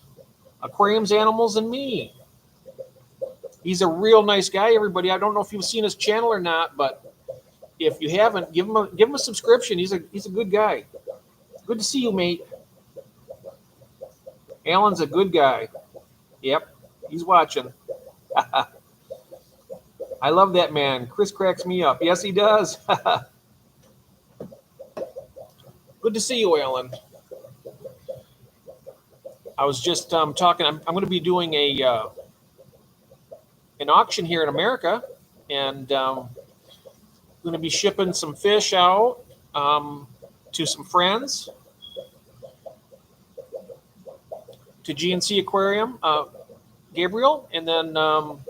Aquariums, Animals, and Me. He's a real nice guy, everybody. I don't know if you've seen his channel or not, but if you haven't, give him a subscription. He's a good guy. Good to see you, mate. Alan's a good guy. Yep, he's watching. I love that man. Chris cracks me up. Yes, he does. Good to see you, Alan. I was just talking. I'm going to be doing an auction here in America, and going to be shipping some fish out to some friends, to GNC Aquarium, Gabriel, and then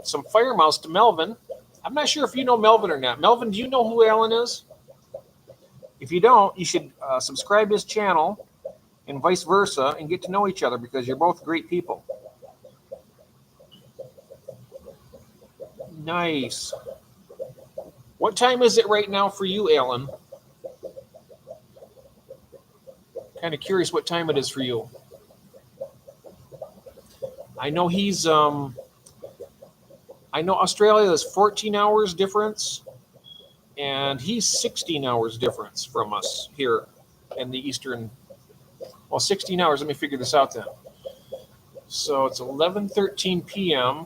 some fire mouse to Melvin. I'm not sure if you know Melvin or not. Melvin, do you know who Alan is? If you don't, you should subscribe to his channel and vice versa and get to know each other, because you're both great people. Nice. What time is it right now for you, Alan? Kind of curious what time it is for you. I know I know Australia is 14 hours difference, and he's 16 hours difference from us here in the Eastern. Well, 16 hours. Let me figure this out then. So it's 11:13 p.m.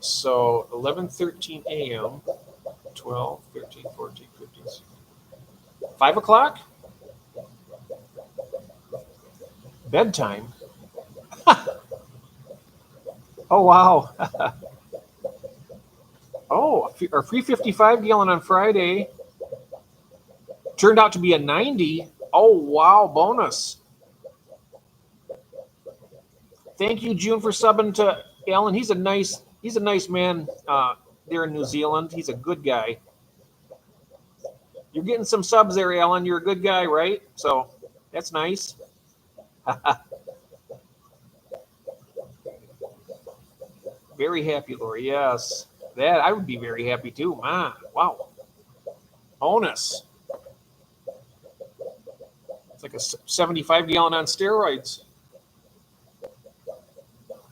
So 11:13 a.m. 12, 13, 14, 15, 16. 5 o'clock? Bedtime? Oh, wow. Oh, our free 55 gallon on Friday turned out to be a 90. Oh, wow, bonus. Thank you, June, for subbing to Alan. He's a nice man there in New Zealand. He's a good guy. You're getting some subs there, Alan. You're a good guy, right? So that's nice. Very happy, Lori. Yes. That I would be very happy too. Man, wow. Bonus. It's like a 75 gallon on steroids.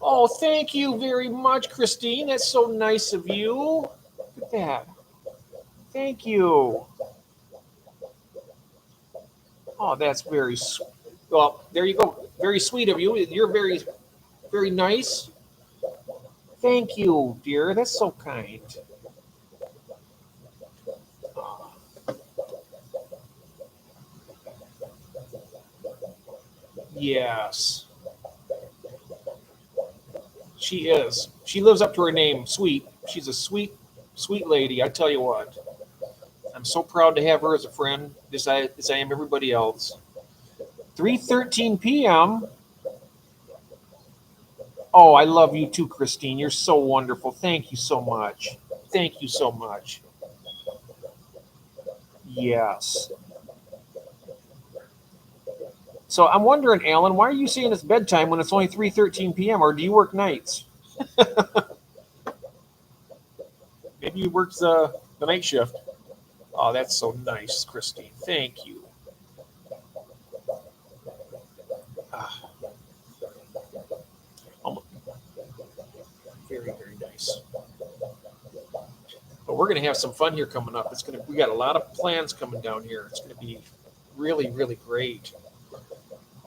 Oh, thank you very much, Christine. That's so nice of you. Look at that. Thank you. Oh, that's very sweet. Well, there you go. Very sweet of you. You're very, very nice. Thank you, dear. That's so kind. Yes. She is. She lives up to her name, Sweet. She's a sweet, sweet lady. I tell you what. I'm so proud to have her as a friend, as I am everybody else. 3:13 p.m. Oh, I love you too, Christine. You're so wonderful. Thank you so much. Thank you so much. Yes. So I'm wondering, Alan, why are you saying it's bedtime when it's only 3:13 p.m. or do you work nights? Maybe you work the night shift. Oh, that's so nice, Christine. Thank you. Ah, um, very, very nice. But we're gonna have some fun here coming up. We got a lot of plans coming down here. It's gonna be really, really great.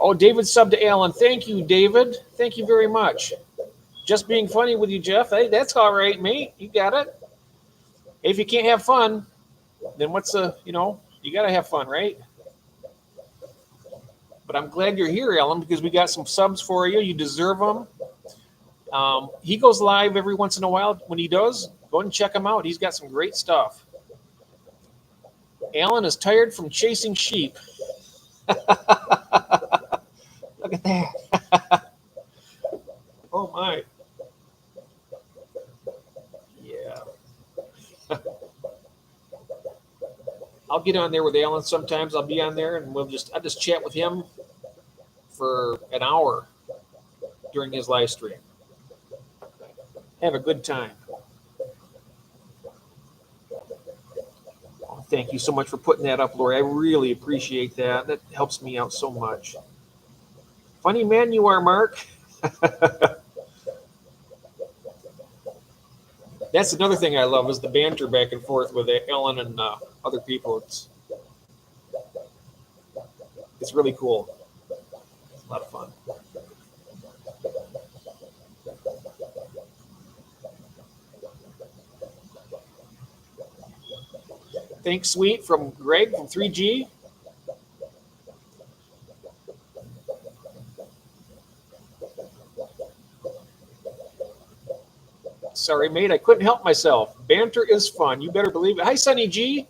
Oh, David subbed to Alan. Thank you, David. Thank you very much. Just being funny with you, Jeff. Hey, that's all right, mate. You got it. If you can't have fun, then you got to have fun, right? But I'm glad you're here, Alan, because we got some subs for you. You deserve them. He goes live every once in a while. When he does, go ahead and check him out. He's got some great stuff. Alan is tired from chasing sheep. Look at that. Oh, my. Yeah. I'll get on there with Alan sometimes. I'll be on there and I'll just chat with him for an hour during his live stream. Have a good time. Oh, thank you so much for putting that up, Lori. I really appreciate that. That helps me out so much. Funny man you are, Mark. That's another thing I love is the banter back and forth with Ellen and other people. It's really cool. It's a lot of fun. Thanks, sweet, from Greg from 3G. Sorry, mate, I couldn't help myself. Banter is fun. You better believe it. Hi, Sunny G.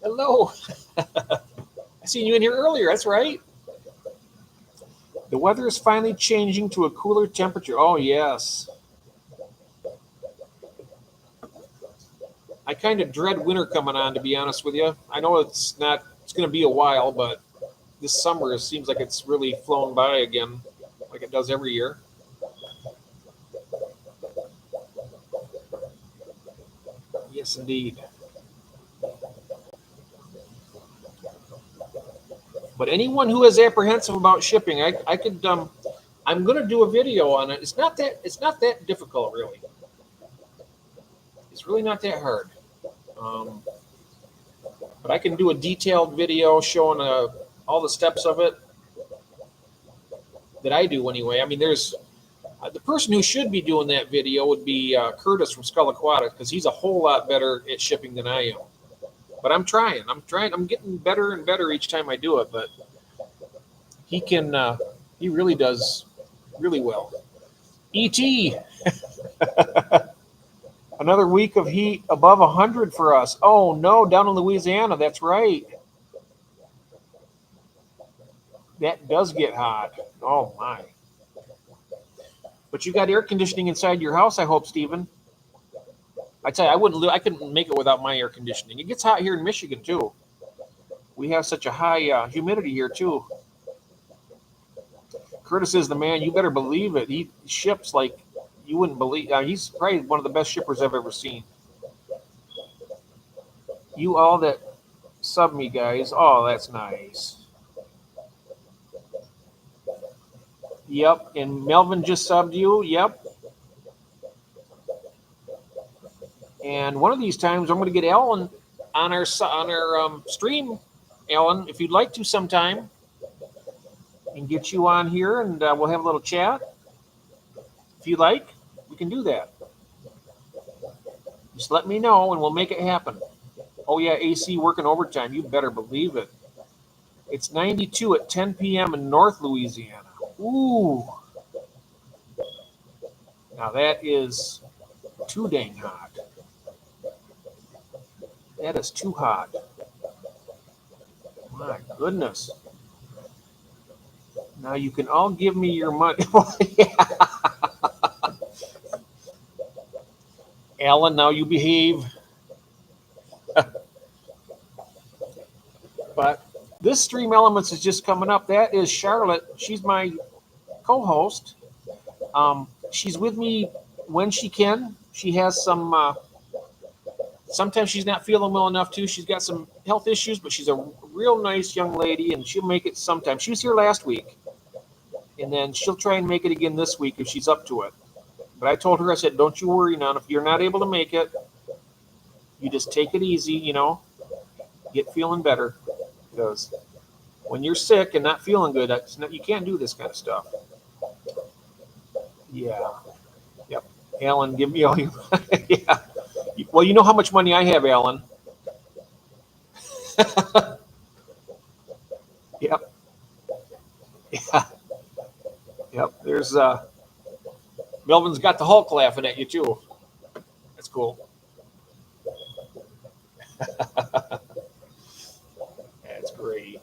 Hello. I seen you in here earlier. That's right. The weather is finally changing to a cooler temperature. Oh, yes. I kind of dread winter coming on, to be honest with you. I know it's going to be a while, but this summer it seems like it's really flown by again, like it does every year. Yes, indeed. But anyone who is apprehensive about shipping, I could I'm going to do a video on it. It's not that difficult, really. It's really not that hard. But I can do a detailed video showing all the steps of it that I do anyway. I mean, there's the person who should be doing that video would be Curtis from Skull Aquatic because he's a whole lot better at shipping than I am. But I'm trying. I'm getting better and better each time I do it. But he can. He really does really well. E.T. Another week of heat above 100 for us. Oh, no, down in Louisiana. That's right. That does get hot. Oh, my. But you got air conditioning inside your house, I hope, Stephen. I tell you, I couldn't make it without my air conditioning. It gets hot here in Michigan, too. We have such a high humidity here, too. Curtis is the man. You better believe it. He ships like you wouldn't believe. He's probably one of the best shippers I've ever seen. You all that sub me, guys. Oh, that's nice. Yep. And Melvin just subbed you. Yep. And one of these times, I'm going to get Alan on our stream. Alan, if you'd like to sometime, and get you on here, and we'll have a little chat. If you like, we can do that. Just let me know, and we'll make it happen. Oh, yeah, AC working overtime. You better believe it. It's 92 at 10 p.m. in North Louisiana. Ooh. Now, that is too dang hot. That is too hot. My goodness. Now, you can all give me your money. Alan, now you behave. But This Stream Elements is just coming up. That is Charlotte. She's my co-host. She's with me when she can. She has some. Sometimes she's not feeling well enough too. She's got some health issues, but she's a real nice young lady, and she'll make it sometime. She was here last week, and then she'll try and make it again this week if she's up to it. But I told her, I said, don't you worry, Nan. If you're not able to make it, you just take it easy, get feeling better. Because when you're sick and not feeling good, you can't do this kind of stuff. Yeah. Yep. Alan, give me all your money. Yeah. Well, you know how much money I have, Alan. Yep. Yeah. Yep. There's Melvin's got the Hulk laughing at you too. That's cool. That's great.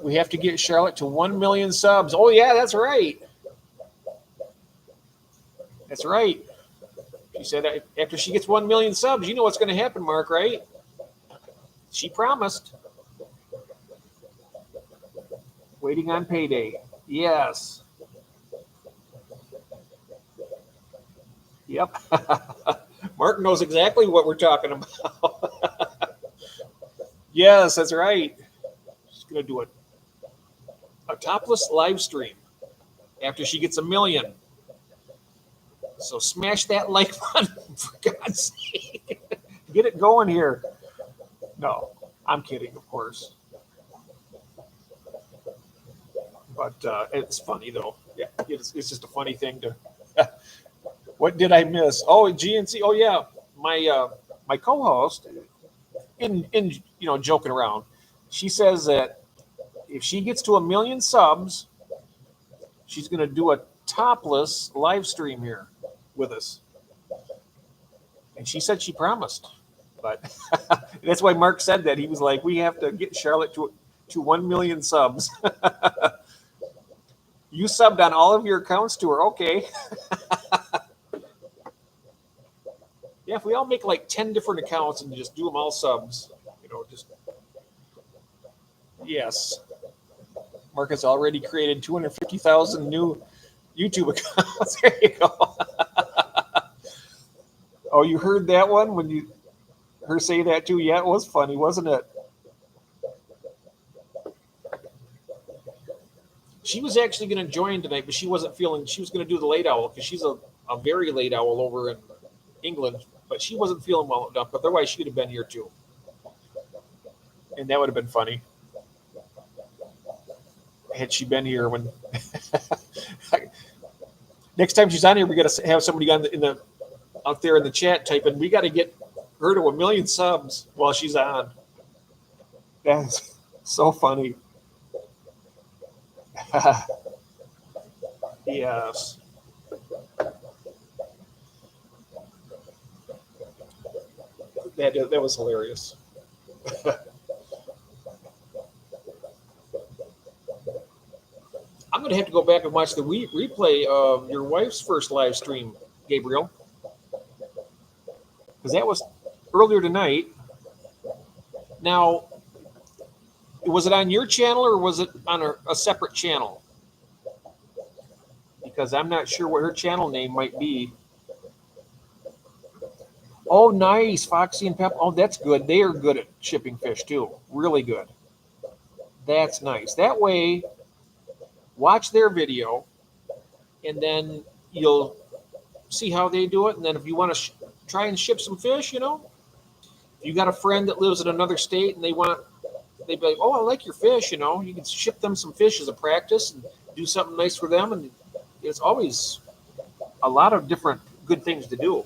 We have to get Charlotte to 1 million subs. Oh yeah, that's right. That's right. She said after she gets 1 million subs, you know what's going to happen, Mark, right? She promised. Waiting on payday. Yes. Yep. Mark knows exactly what we're talking about. Yes, that's right. She's going to do a topless live stream after she gets 1 million. So smash that like button, for God's sake. Get it going here. No, I'm kidding, of course. But it's funny, though. Yeah, it's just a funny thing to... What did I miss? Oh, GNC. Oh, yeah. My co-host, in joking around, she says that if she gets to 1 million subs, she's going to do a topless live stream here with us. And she said she promised. But that's why Mark said that. He was like, we have to get Charlotte to 1 million subs. You subbed on all of your accounts to her. Okay. Yeah, if we all make like 10 different accounts and just do them all subs, just... Yes. Mark has already created 250,000 new YouTube accounts. There you go. Oh, you heard that one when you her say that too? Yeah, it was funny, wasn't it? She was actually going to join tonight, but she wasn't feeling. She was going to do the late owl because she's a very late owl over in England, but she wasn't feeling well enough. But otherwise, she could have been here too, and that would have been funny had she been here when. Next time she's on here, we got to have somebody on out there in the chat typing. We got to get her to 1 million subs while she's on. That's so funny. Yes. That was hilarious. I'm going to have to go back and watch the replay of your wife's first live stream, Gabriel. Because that was earlier tonight. Now, was it on your channel or was it on a separate channel? Because I'm not sure what her channel name might be. Oh, nice. Foxy and Pep. Oh, that's good. They are good at shipping fish, too. Really good. That's nice. That way, watch their video, and then you'll see how they do it. And then if you want to try and ship some fish, if you got a friend that lives in another state and they'd be like, oh, I like your fish, you can ship them some fish as a practice and do something nice for them. And it's always a lot of different good things to do.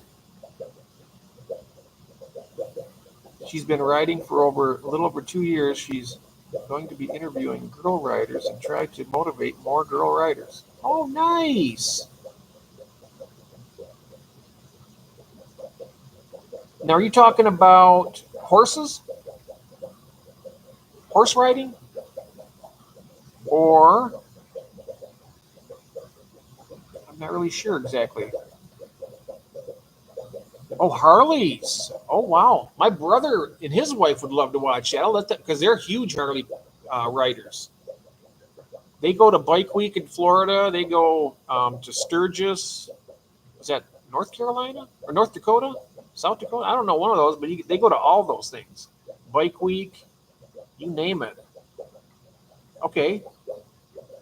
She's been riding for a little over 2 years. She's going to be interviewing girl riders and try to motivate more girl riders. Oh, nice. Now, are you talking about horses? Horse riding? Or, I'm not really sure exactly. Oh, Harleys. Oh, wow. My brother and his wife would love to watch that. I'll let them, because they're huge Harley riders. They go to Bike Week in Florida. They go to Sturgis. Is that North Carolina or North Dakota? South Dakota? I don't know, one of those, but they go to all those things. Bike Week, you name it. Okay.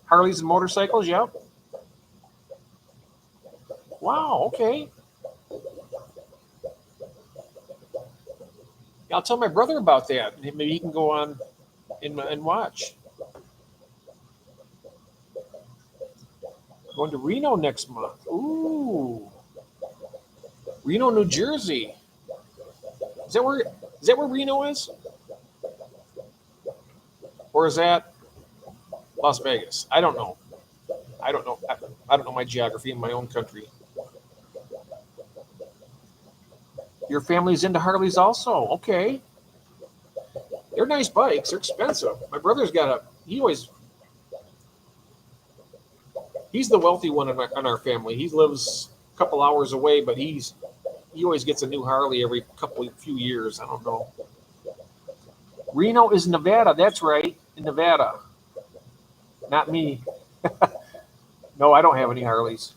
Harleys and motorcycles, yep. Wow, okay. I'll tell my brother about that. Maybe he can go on and watch. Going to Reno next month. Ooh. Reno, New Jersey. Is that where Reno is? Or is that Las Vegas? I don't know. I don't know my geography in my own country. Your family's into Harleys also. Okay. They're nice bikes. They're expensive. My brother's got he's the wealthy one in our family. He lives a couple hours away, but he always gets a new Harley every few years. I don't know. Reno is Nevada. That's right. In Nevada. Not me. No, I don't have any Harleys.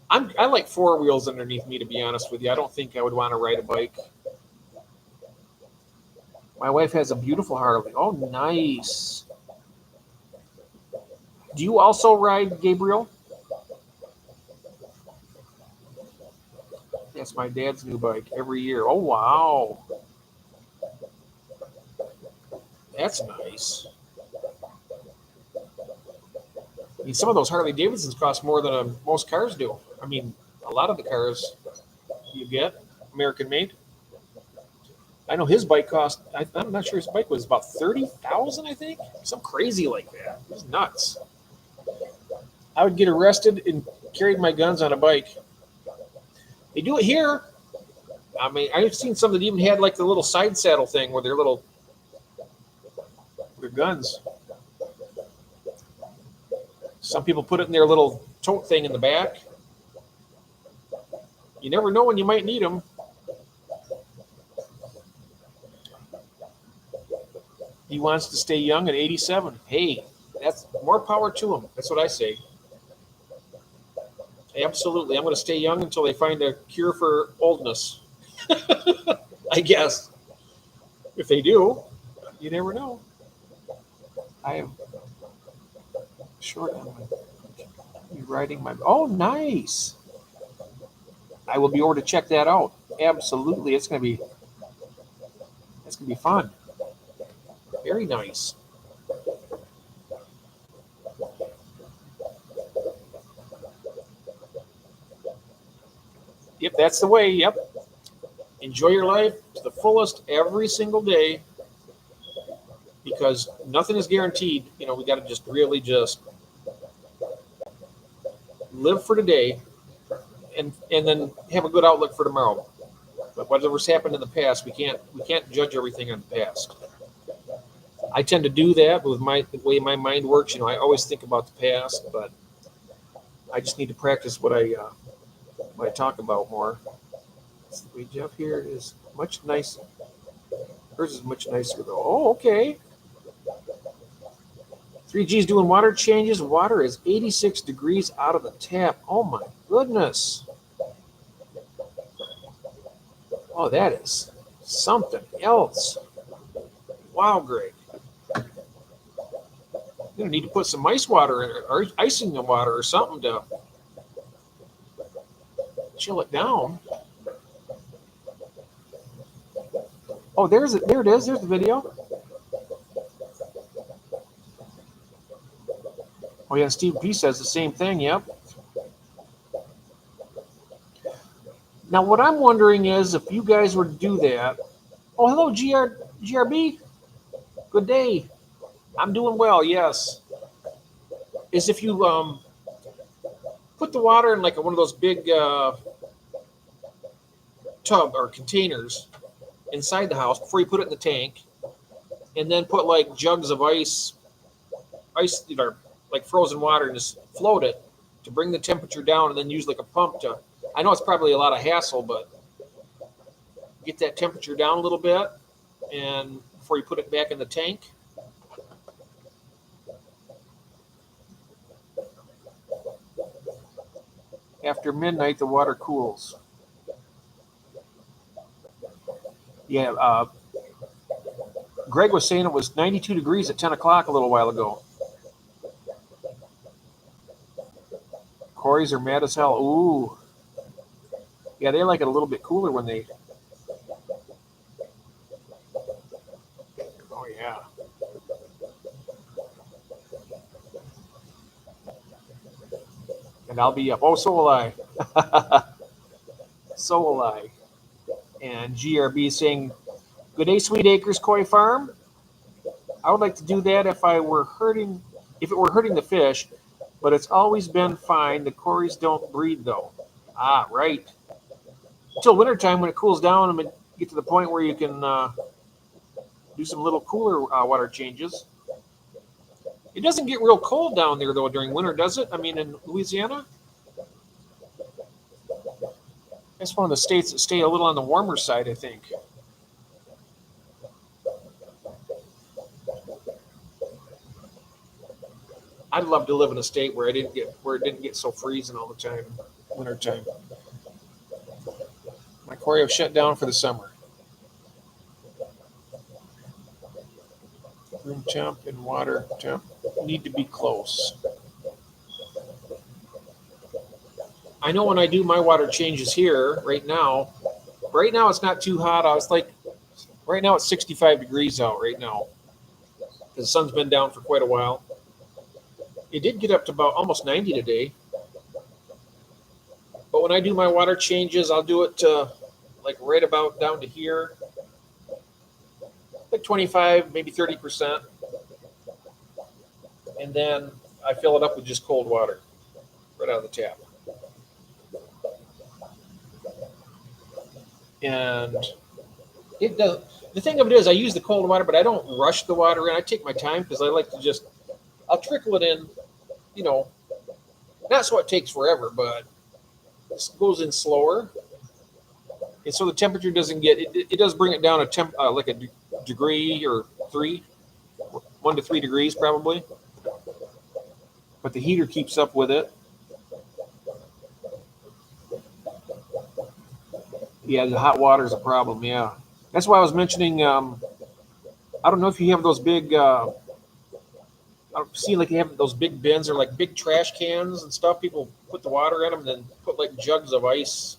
I like four wheels underneath me, to be honest with you. I don't think I would want to ride a bike. My wife has a beautiful Harley. Oh, nice. Do you also ride, Gabriel? That's my dad's new bike every year. Oh, wow. That's nice. I mean, some of those Harley Davidsons cost more than most cars do. I mean, a lot of the cars you get American made. I know his bike cost. I'm not sure his bike was about $30,000. I think some crazy like that. It was nuts. I would get arrested and carried my guns on a bike. They do it here. I mean, I've seen some that even had like the little side saddle thing where their guns. Some people put it in their little tote thing in the back. You never know when you might need them. He wants to stay young at 87. Hey, that's more power to him. That's what I say. Absolutely. I'm going to stay young until they find a cure for oldness. I guess. If they do, you never know. I am short on my riding my. Oh, nice. I will be over to check that out. Absolutely. It's going to be fun. Very nice. Yep, that's the way. Yep. Enjoy your life to the fullest every single day, because nothing is guaranteed. We got to just really just live for today and then have a good outlook for tomorrow. But whatever's happened in the past, we can't judge everything on the past. I tend to do that with the way my mind works. I always think about the past, but I just need to practice what I talk about more. The way Jeff here is much nicer. Hers is much nicer though. Oh, okay. 3G's doing water changes. Water is 86 degrees out of the tap. Oh my goodness. Oh, that is something else. Wow, Greg. You're going to need to put some ice water in it, or icing the water or something to chill it down. Oh, there it is. There's the video. Oh, yeah, Steve P says the same thing. Yep. Now, what I'm wondering is if you guys were to do that. Oh, hello, GRB. Good day. I'm doing well, yes. Is if you put the water in like one of those big tub or containers inside the house before you put it in the tank, and then put like jugs of ice, like frozen water, and just float it to bring the temperature down, and then use like a pump to I know it's probably a lot of hassle, but get that temperature down a little bit, and before you put it back in the tank. After midnight, the water cools. Yeah, Greg was saying it was 92 degrees at 10 o'clock a little while ago. Corys are mad as hell. Ooh. Yeah, they like it a little bit cooler when they... Oh, yeah. And I'll be up. Oh, so will I. So will I. And GRB saying, good day, Sweet Acres Koi Farm. I would like to do that if it were hurting the fish, but it's always been fine. The Corys don't breed though. Ah, right. Until wintertime when it cools down and get to the point where you can do some little cooler water changes. It doesn't get real cold down there though during winter, does it? I mean, in Louisiana? That's one of the states that stay a little on the warmer side, I think. I'd love to live in a state where it didn't get so freezing all the time, winter time. My Corio shut down for the summer. Room temp and water temp need to be close. I know when I do my water changes here right now it's not too hot. Right now it's 65 degrees out right now. The sun's been down for quite a while. It did get up to about almost 90 today. But when I do my water changes, I'll do it like right about down to here. Like 25, maybe 30%. And then I fill it up with just cold water right out of the tap. And it does. The thing of it is I use the cold water, but I don't rush the water in. I take my time because I like to I'll trickle it in, not so it takes forever, but it goes in slower. And so the temperature doesn't it does bring it down like a degree or 1 to 3 degrees probably. But the heater keeps up with it. Yeah, the hot water is a problem, yeah. That's why I was mentioning, I don't know if you have those big, I've seen like they have those big bins or like big trash cans and stuff. People put the water in them and then put like jugs of ice,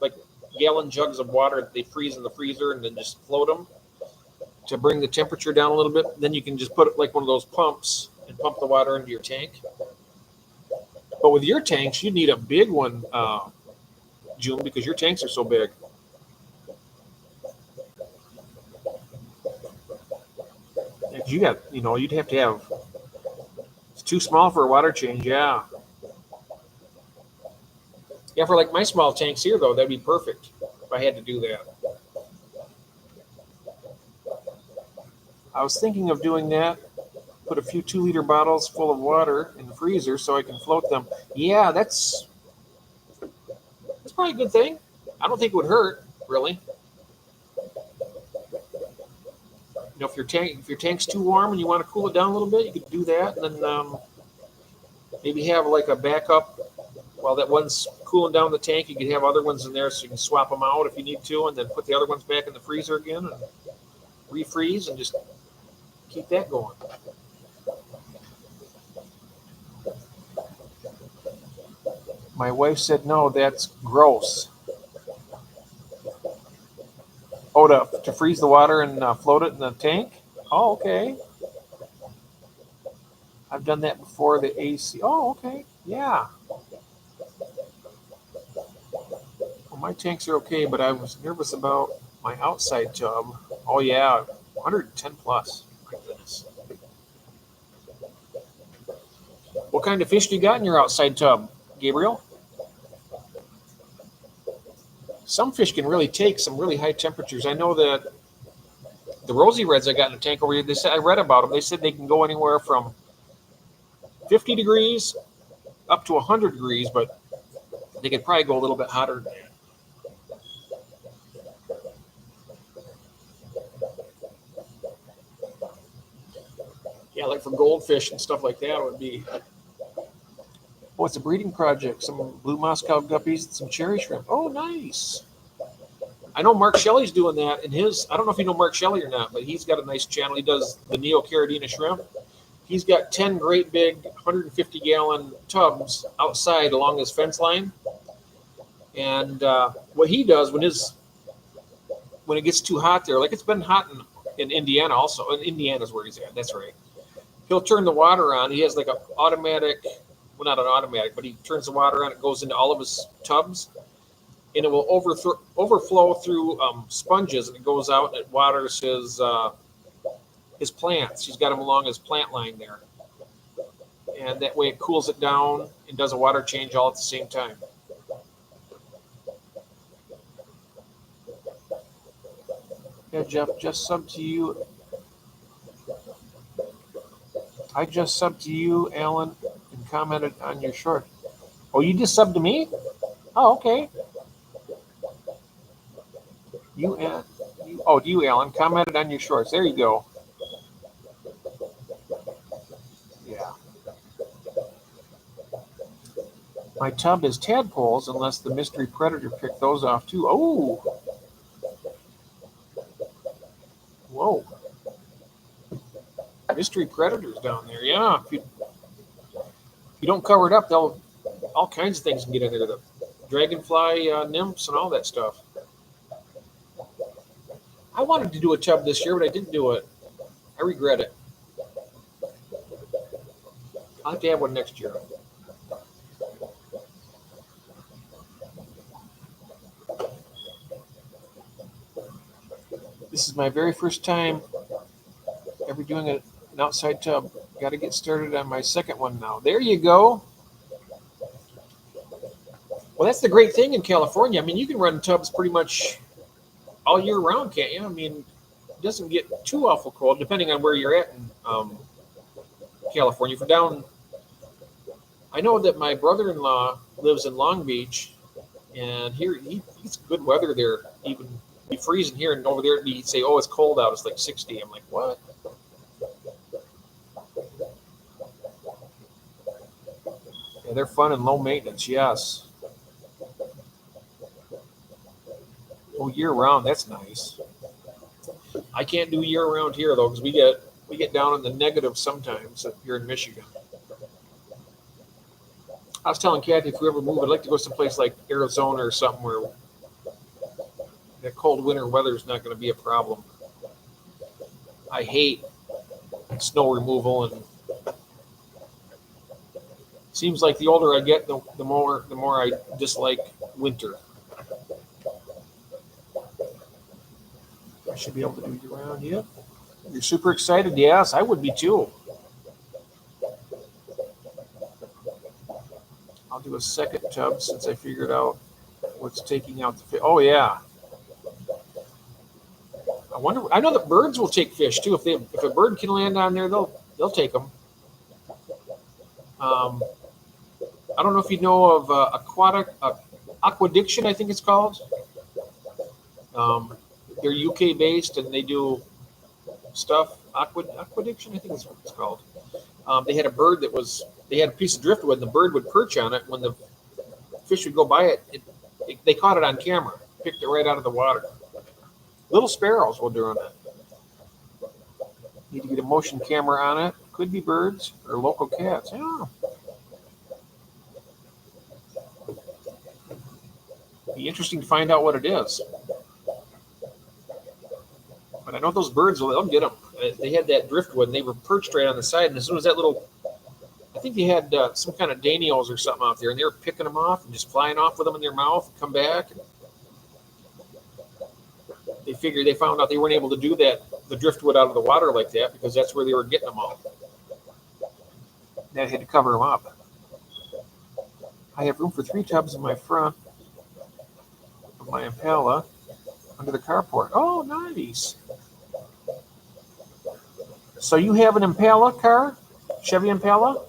like gallon jugs of water that they freeze in the freezer and then just float them to bring the temperature down a little bit. Then you can just put it like one of those pumps and pump the water into your tank. But with your tanks, you need a big one, June, because your tanks are so big. You got, you'd have to have. It's too small for a water change, yeah. Yeah, for like my small tanks here, though, that'd be perfect if I had to do that. I was thinking of doing that. Put a few 2-liter bottles full of water in the freezer so I can float them. Yeah, that's probably a good thing. I don't think it would hurt, really. If your tank's too warm and you want to cool it down a little bit, you could do that, and then maybe have like a backup. While that one's cooling down the tank, you could have other ones in there so you can swap them out if you need to, and then put the other ones back in the freezer again and refreeze and just keep that going. My wife said, no, that's gross. Oh, to freeze the water and float it in the tank? Oh, okay. I've done that before, the AC. Oh, okay. Yeah. Well, my tanks are okay, but I was nervous about my outside tub. Oh, yeah. 110 plus. My goodness. What kind of fish do you got in your outside tub, Gabriel? Some fish can really take some really high temperatures. I know that the rosy reds I got in the tank over here, I read about them. They said they can go anywhere from 50 degrees up to 100 degrees, but They could probably go a little bit hotter than that. Yeah, like for goldfish and stuff like that, it would be. Oh, it's a breeding project. Some blue Moscow guppies and some cherry shrimp. Oh, nice. I know Mark Shelley's doing that in his. I don't know if you know Mark Shelley or not, but he's got a nice channel. He does the Neocaridina shrimp. He's got 10 great big 150-gallon tubs outside along his fence line. And what he does when it gets too hot there, like it's been hot in Indiana also. And Indiana's where he's at. That's right. He'll turn the water on. He has like an automatic, well, not an automatic, but he turns the water on. It goes into all of his tubs, and it will overflow through sponges, and it goes out and it waters his plants. He's got them along his plant line there, and that way it cools it down and does a water change all at the same time. Yeah, Jeff, just subbed to you. I just subbed to you, Alan, and commented on your short. Oh, you just subbed to me? Oh, okay. You, Alan, commented on your shorts. There you go. Yeah. My tub is tadpoles, unless the mystery predator picked those off too. Oh. Whoa. Mystery predators down there. Yeah. If you don't cover it up, all kinds of things can get in there. The dragonfly nymphs and all that stuff. I wanted to do a tub this year, but I didn't do it. I regret it. I'll have to have one next year. This is my very first time ever doing an outside tub. Got to get started on my second one now. There you go. Well, that's the great thing in California. I mean, you can run tubs pretty much all year round, can't you? I mean, it doesn't get too awful cold, depending on where you're at in California. I know that my brother-in-law lives in Long Beach, and here it's good weather there. Even be freezing here, and over there he'd say, "Oh, it's cold out. It's like 60." I'm like, "What?" Yeah, they're fun and low maintenance. Yes. Oh, year round. That's nice. I can't do year round here though, because we get down in the negative sometimes here in Michigan. I was telling Kathy, if we ever move, I'd like to go someplace like Arizona or something where that cold winter weather is not going to be a problem. I hate snow removal, and it seems like the older I get, the more I dislike winter. I should be able to do it around. Yep. You're super excited? Yes, I would be too. I'll do a second tub since I figured out what's taking out the fish. Oh yeah. I know that birds will take fish too. If a bird can land on there, they'll take them. I don't know if you know of Aquadiction, I think it's called. They're UK based and they do stuff. Aquadiction, I think that's what it's called. They had a bird they had a piece of driftwood, and the bird would perch on it. When the fish would go by it, they caught it on camera, picked it right out of the water. Little sparrows will do that. Need to get a motion camera on it. Could be birds or local cats. Yeah. Be interesting to find out what it is. But I know those birds, they'll get them. They had that driftwood, and they were perched right on the side. And as soon as I think they had some kind of Daniels or something out there, and they were picking them off and just flying off with them in their mouth and come back. And they found out they weren't able to do the driftwood out of the water like that, because that's where they were getting them all. They had to cover them up. I have room for 3 tubs in my front of my Impala under the carport. Oh, nice. So you have an Impala car? Chevy Impala?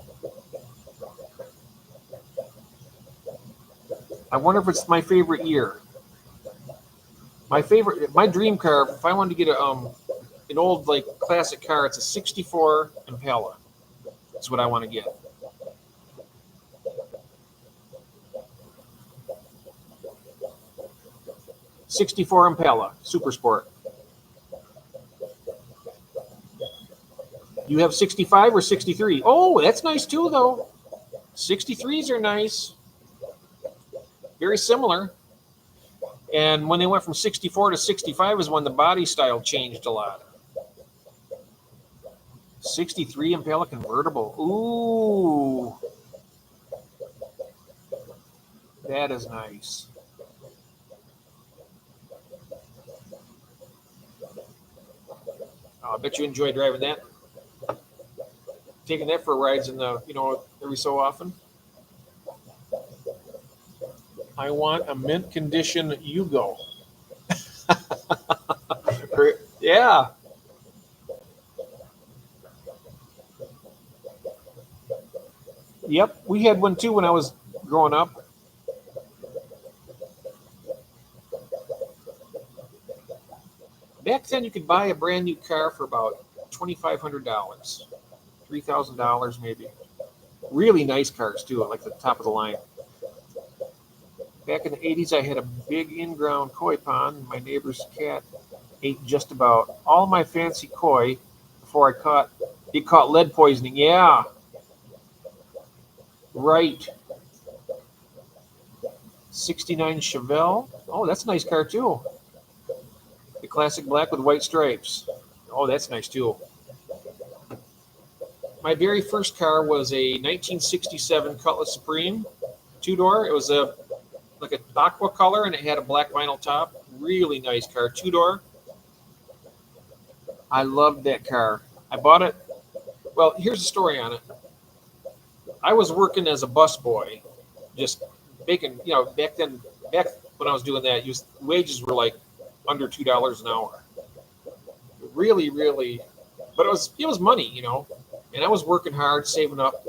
I wonder if it's my favorite year. My dream car, if I wanted to get an old like classic car, it's a '64 Impala. That's what I want to get. '64 Impala Super Sport. You have 65 or 63? Oh, that's nice too, though. 63s are nice. Very similar. And when they went from 64 to 65 is when the body style changed a lot. 63 Impala convertible. Ooh. That is nice. I bet you enjoy driving that. Taking that for rides in the, every so often. I want a mint condition Yugo. Yeah. Yep, we had one too when I was growing up. Back then, you could buy a brand new car for about $2,500, $3,000 maybe. Really nice cars too, like the top of the line. Back in the '80s, I had a big in-ground koi pond. My neighbor's cat ate just about all my fancy koi before it caught lead poisoning. Yeah, right. '69 Chevelle. Oh, that's a nice car too. The classic black with white stripes. Oh, that's nice too. My very first car was a 1967 Cutlass Supreme two-door. It was like an aqua color, and it had a black vinyl top. Really nice car, two-door. I loved that car. I bought it. Well, here's the story on it. I was working as a busboy, just making, back when I was doing that, wages were like under $2 an hour. Really, really, but it was money, and I was working hard, saving up.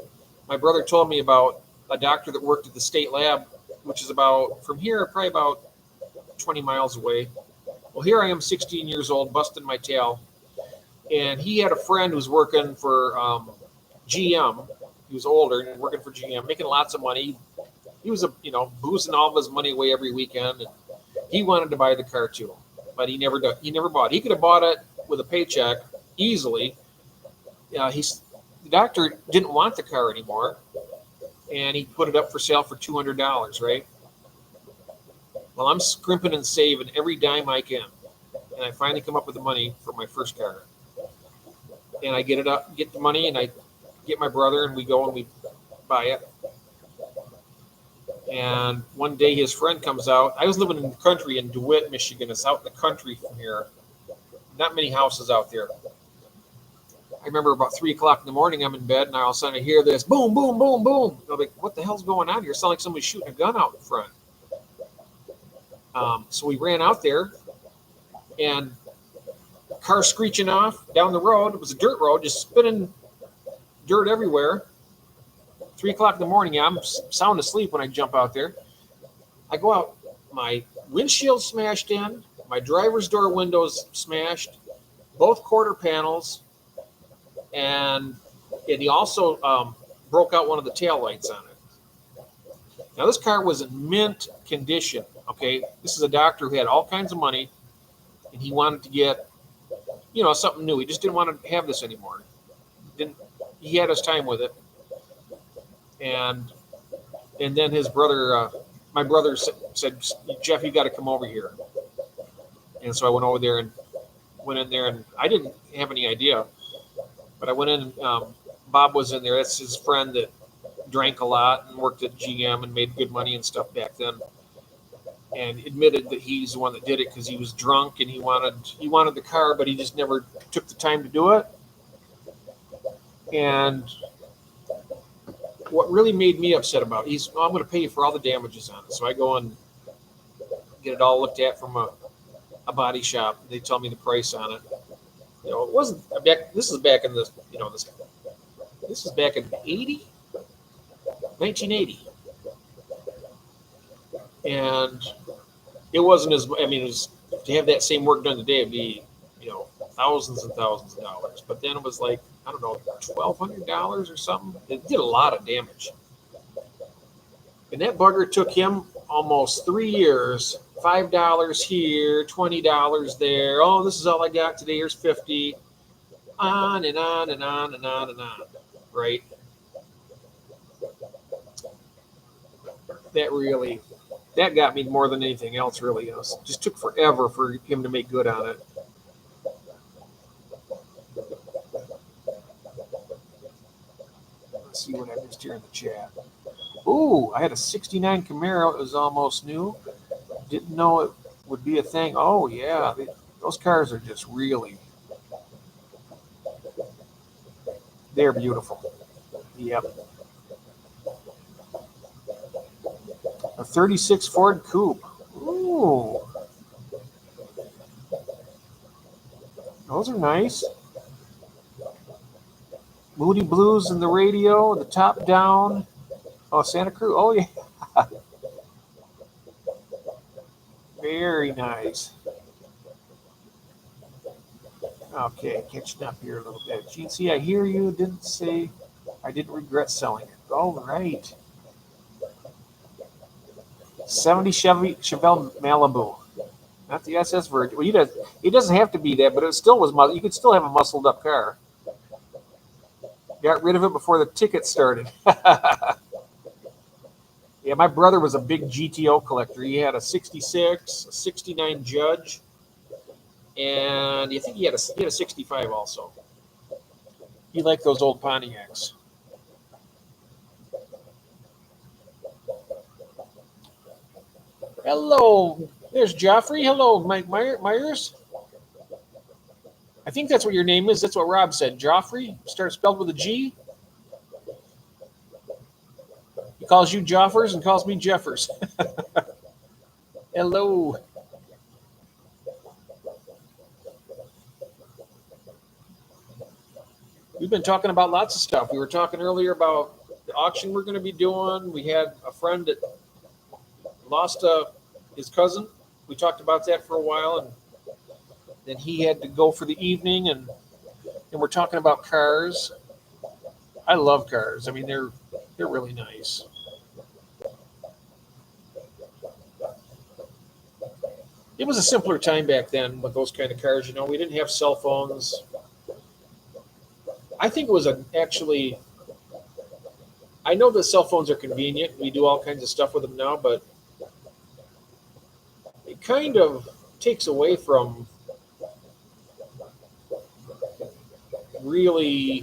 My brother told me about a doctor that worked at the state lab, which is about, from here, probably about 20 miles away. Well, here I am, 16 years old, busting my tail. And he had a friend who was working for GM. He was older and working for GM, making lots of money. He was, boozing all of his money away every weekend. And he wanted to buy the car too, but he never bought it. He could have bought it with a paycheck easily. The doctor didn't want the car anymore, and he put it up for sale for $200, right? Well, I'm scrimping and saving every dime I can, and I finally come up with the money for my first car. And I get the money, and I get my brother, and we go and we buy it. And one day his friend comes out. I was living in the country in DeWitt, Michigan. It's out in the country from here. Not many houses out there. I remember about 3 o'clock in the morning, I'm in bed, and all of a sudden I hear this boom, boom, boom, boom. I'm like, what the hell's going on here? It sounds like somebody's shooting a gun out in front. So we ran out there, and car screeching off down the road. It was a dirt road, just spinning dirt everywhere. 3 o'clock in the morning, I'm sound asleep when I jump out there. I go out, my windshield smashed in, my driver's door windows smashed, both quarter panels, and he also broke out one of the taillights on it. Now, this car was in mint condition, okay? This is a doctor who had all kinds of money, and he wanted to get, something new. He just didn't want to have this anymore. He had his time with it. And then his brother, my brother said, Jeff, you got to come over here. And so I went over there and went in there, and I didn't have any idea. But I went in, and Bob was in there. That's his friend that drank a lot and worked at GM and made good money and stuff back then. And admitted that he's the one that did it because he was drunk and he wanted the car, but he just never took the time to do it. And what really made me upset about it, I'm going to pay you for all the damages on it. So I go and get it all looked at from a body shop. They tell me the price on it. It wasn't back. This is back in the, this is back in 1980. and it wasn't as, I mean, it was, to have that same work done today, it'd be, thousands and thousands of dollars. But then it was like, I don't know, $1,200 or something. It did a lot of damage. And that bugger took him almost 3 years. $5 here, $20 there. Oh, this is all I got today. Here's 50. On and on and on and on and on. Right? That got me more than anything else, really. It just took forever for him to make good on it. Let's see what I missed here in the chat. Ooh, I had a 69 Camaro. It was almost new. Didn't know it would be a thing. Oh, yeah. Those cars are just really, they're beautiful. Yep. A 36 Ford Coupe. Ooh. Those are nice. Moody Blues in the radio, the top down. Oh, Santa Cruz. Oh, yeah. Very nice. Okay, catching up here a little bit. Gene, see, I hear you. Didn't say I didn't regret selling it. All right. 70 Chevelle Malibu. Not the SS Virgin. Well, it doesn't have to be that, but it still was. You could still have a muscled up car. Got rid of it before the ticket started. Yeah, my brother was a big GTO collector. He had a 66, a 69 Judge, and I think he had a 65 also. He liked those old Pontiacs. Hello, there's Joffrey. Hello, Mike Myers. I think that's what your name is. That's what Rob said. Joffrey, spelled with a G. He calls you Joffers and calls me Jeffers. Hello. We've been talking about lots of stuff. We were talking earlier about the auction we're going to be doing. We had a friend that lost his cousin. We talked about that for a while, and then he had to go for the evening, and we're talking about cars. I love cars. I mean, they're really nice. It was a simpler time back then with those kind of cars. We didn't have cell phones. I think it was actually. I know that cell phones are convenient. We do all kinds of stuff with them now, but it kind of takes away from really,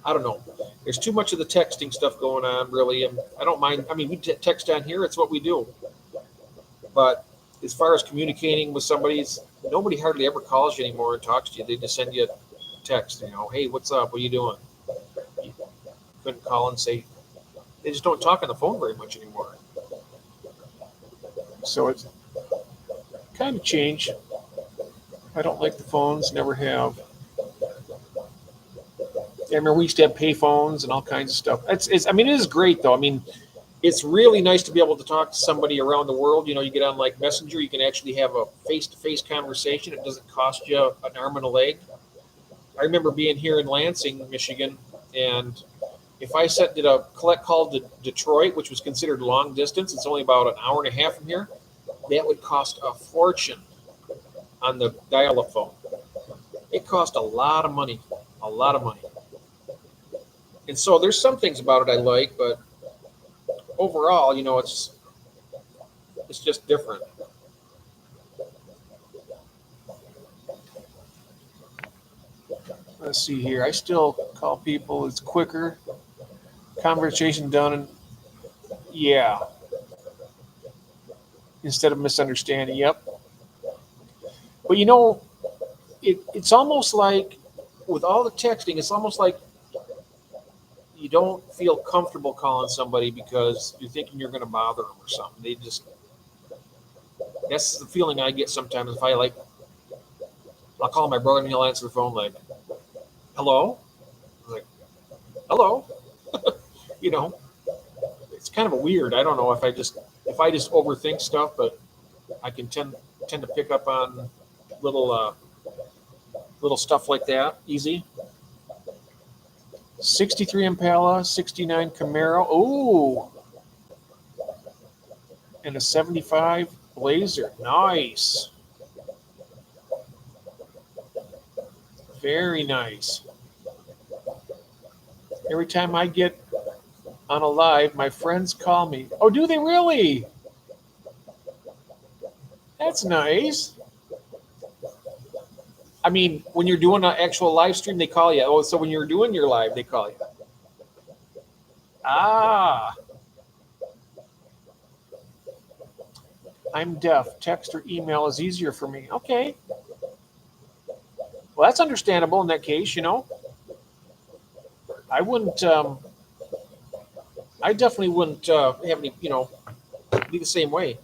I don't know. There's too much of the texting stuff going on, really. And I don't mind. I mean, we text on here. It's what we do. But as far as communicating with somebody, nobody hardly ever calls you anymore and talks to you. They just send you a text, hey, what's up? What are you doing? You couldn't call and say, they just don't talk on the phone very much anymore. So it's kind of changed. I don't like the phones, never have. I remember we used to have pay phones and all kinds of stuff. It is great, though. I mean, it's really nice to be able to talk to somebody around the world. You get on like Messenger, you can actually have a face-to-face conversation. It doesn't cost you an arm and a leg. I remember being here in Lansing, Michigan, and if I did a collect call to Detroit, which was considered long distance, it's only about an hour and a half from here, that would cost a fortune on the dial-up phone. It cost a lot of money. And so there's some things about it I like, but overall, it's just different. Let's see here. I still call people. It's quicker. Conversation done. And yeah. Instead of misunderstanding. Yep. But it's almost like with all the texting, it's almost like you don't feel comfortable calling somebody because you're thinking you're going to bother them or something. That's the feeling I get sometimes. If I'll call my brother and he'll answer the phone like, hello? I'm like, hello? It's kind of a weird. I don't know if I just overthink stuff, but I can tend to pick up on little little stuff like that. Easy. 63 Impala, 69 Camaro. Ooh, and a 75 Blazer. Nice. Very nice. Every time I get on a live, my friends call me. Oh, do they really? That's nice. I mean, when you're doing an actual live stream, they call you. Oh, so when you're doing your live, they call you. Ah. I'm deaf. Text or email is easier for me. Okay. Well, that's understandable in that case, you know. I wouldn't, I definitely wouldn't have any, you know, be the same way.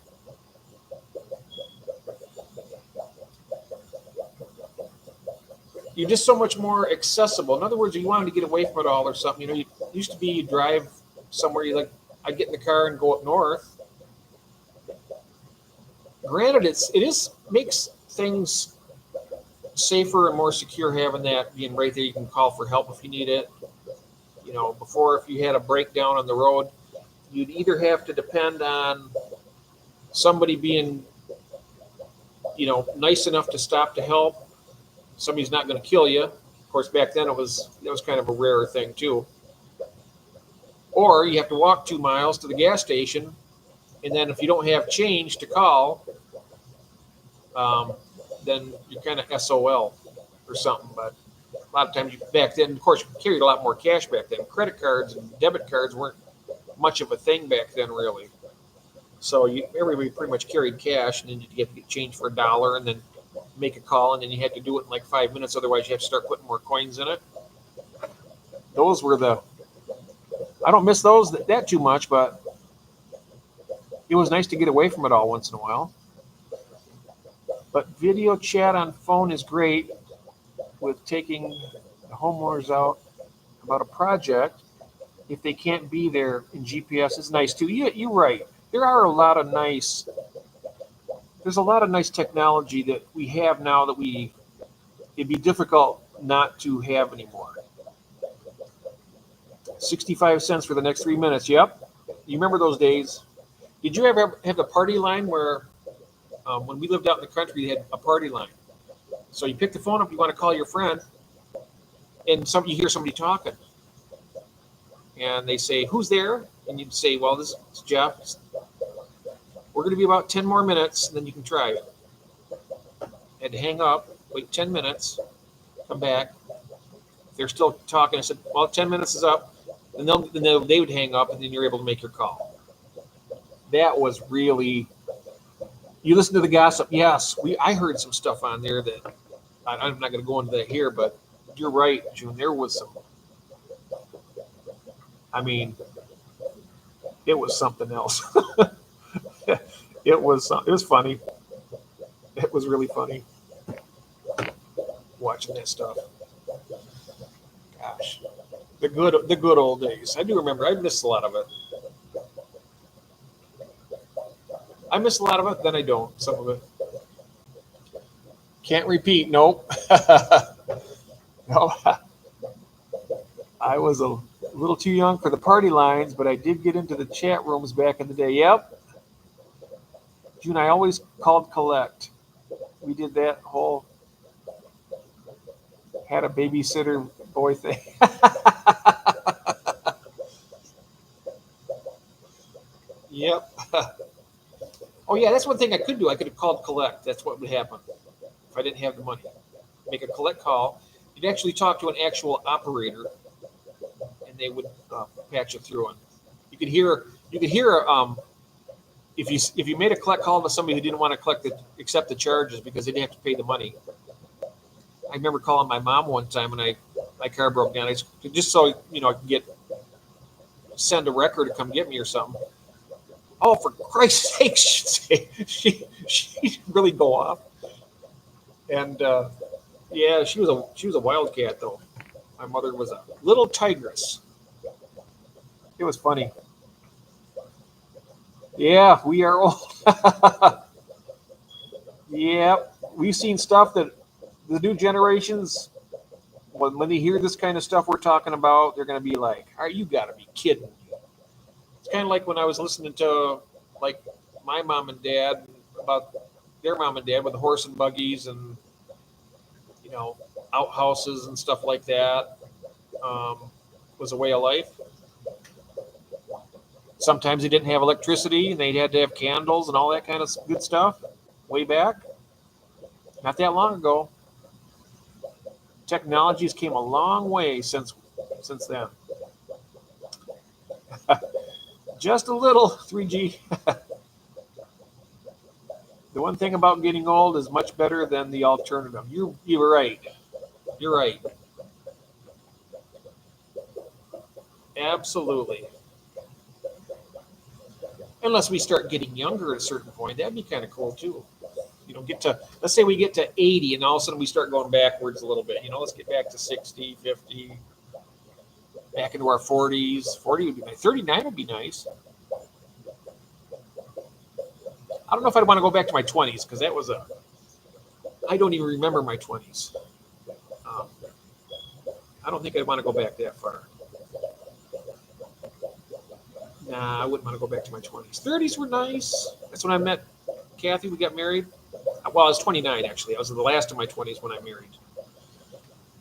You're just so much more accessible. In other words, you wanted to get away from it all or something. You know, you used to be you drive somewhere, you like, I'd get in the car and go up north. Granted, it is makes things safer and more secure having that being right there. You can call for help if you need it. You know, before if you had a breakdown on the road, you'd either have to depend on somebody being, you know, nice enough to stop to help. Somebody's not going to kill you. Of course, back then that was kind of a rarer thing too. Or you have to walk 2 miles to the gas station, and then if you don't have change to call, then you're kind of SOL or something. But a lot of times back then, of course, you carried a lot more cash back then. Credit cards and debit cards weren't much of a thing back then, really. So everybody pretty much carried cash, and then you get to get change for $1, and then make a call, and then you had to do it in like 5 minutes. Otherwise, you have to start putting more coins in it. Those were I don't miss those that too much, but it was nice to get away from it all once in a while. But video chat on phone is great with taking the homeowners out about a project. If they can't be there in GPS, is nice too. You're right. There's a lot of nice technology that we have now that it'd be difficult not to have anymore. 65 cents for the next 3 minutes. Yep. You remember those days? Did you ever have the party line where when we lived out in the country, they had a party line? So you pick the phone up, you want to call your friend, and you hear somebody talking. And they say, "Who's there?" And you'd say, "Well, this is Jeff. We're going to be about 10 more minutes, and then you can try." Had to hang up, wait 10 minutes, come back. If they're still talking, I said, "Well, 10 minutes is up." And then they would hang up, and then you're able to make your call. That was really, you listen to the gossip. Yes, I heard some stuff on there that I'm not going to go into that here, but you're right, June. There was some, I mean, it was something else. It was funny. It was really funny watching that stuff. Gosh, the good old days. I do remember. I missed a lot of it. I miss a lot of it, then I don't. Some of it. Can't repeat. Nope. No. I was a little too young for the party lines, but I did get into the chat rooms back in the day. Yep. June, I always called collect. We did that whole had a babysitter boy thing. Yep. Oh, yeah, that's one thing I could do. I could have called collect. That's what would happen if I didn't have the money. Make a collect call. You'd actually talk to an actual operator, and they would patch it through. And you could hear if you made a collect call to somebody who didn't want to accept the charges because they didn't have to pay the money. I remember calling my mom one time when my car broke down. Just so I could send a record to come get me or something. Oh, for Christ's sake, she really go off. And yeah, she was a wildcat though. My mother was a little tigress. It was funny. Yeah, we are old. Yep, we've seen stuff that the new generations, when they hear this kind of stuff we're talking about, they're going to be like, "Are you got to be kidding me?" It's kind of like when I was listening to like my mom and dad about their mom and dad with the horse and buggies and you know outhouses and stuff like that. Um, was a way of life. Sometimes they didn't have electricity and they had to have candles and all that kind of good stuff. Way back, not that long ago, technologies came a long way since then. Just a little 3G. The one thing about getting old is much better than the alternative. You're right. You're right. Absolutely. Unless we start getting younger at a certain point, that'd be kind of cool too. Get to, let's say we get to 80 and all of a sudden we start going backwards a little bit. Let's get back to 60, 50, back into our 40s. 40 would be nice. 39 would be nice. I don't know if I'd want to go back to my 20s because I don't even remember my 20s. Um, I don't think I'd want to go back that far. Nah, I wouldn't want to go back to my 20s. 30s were nice. That's when I met Kathy. We got married. Well, I was 29 actually. I was in the last of my 20s when I married.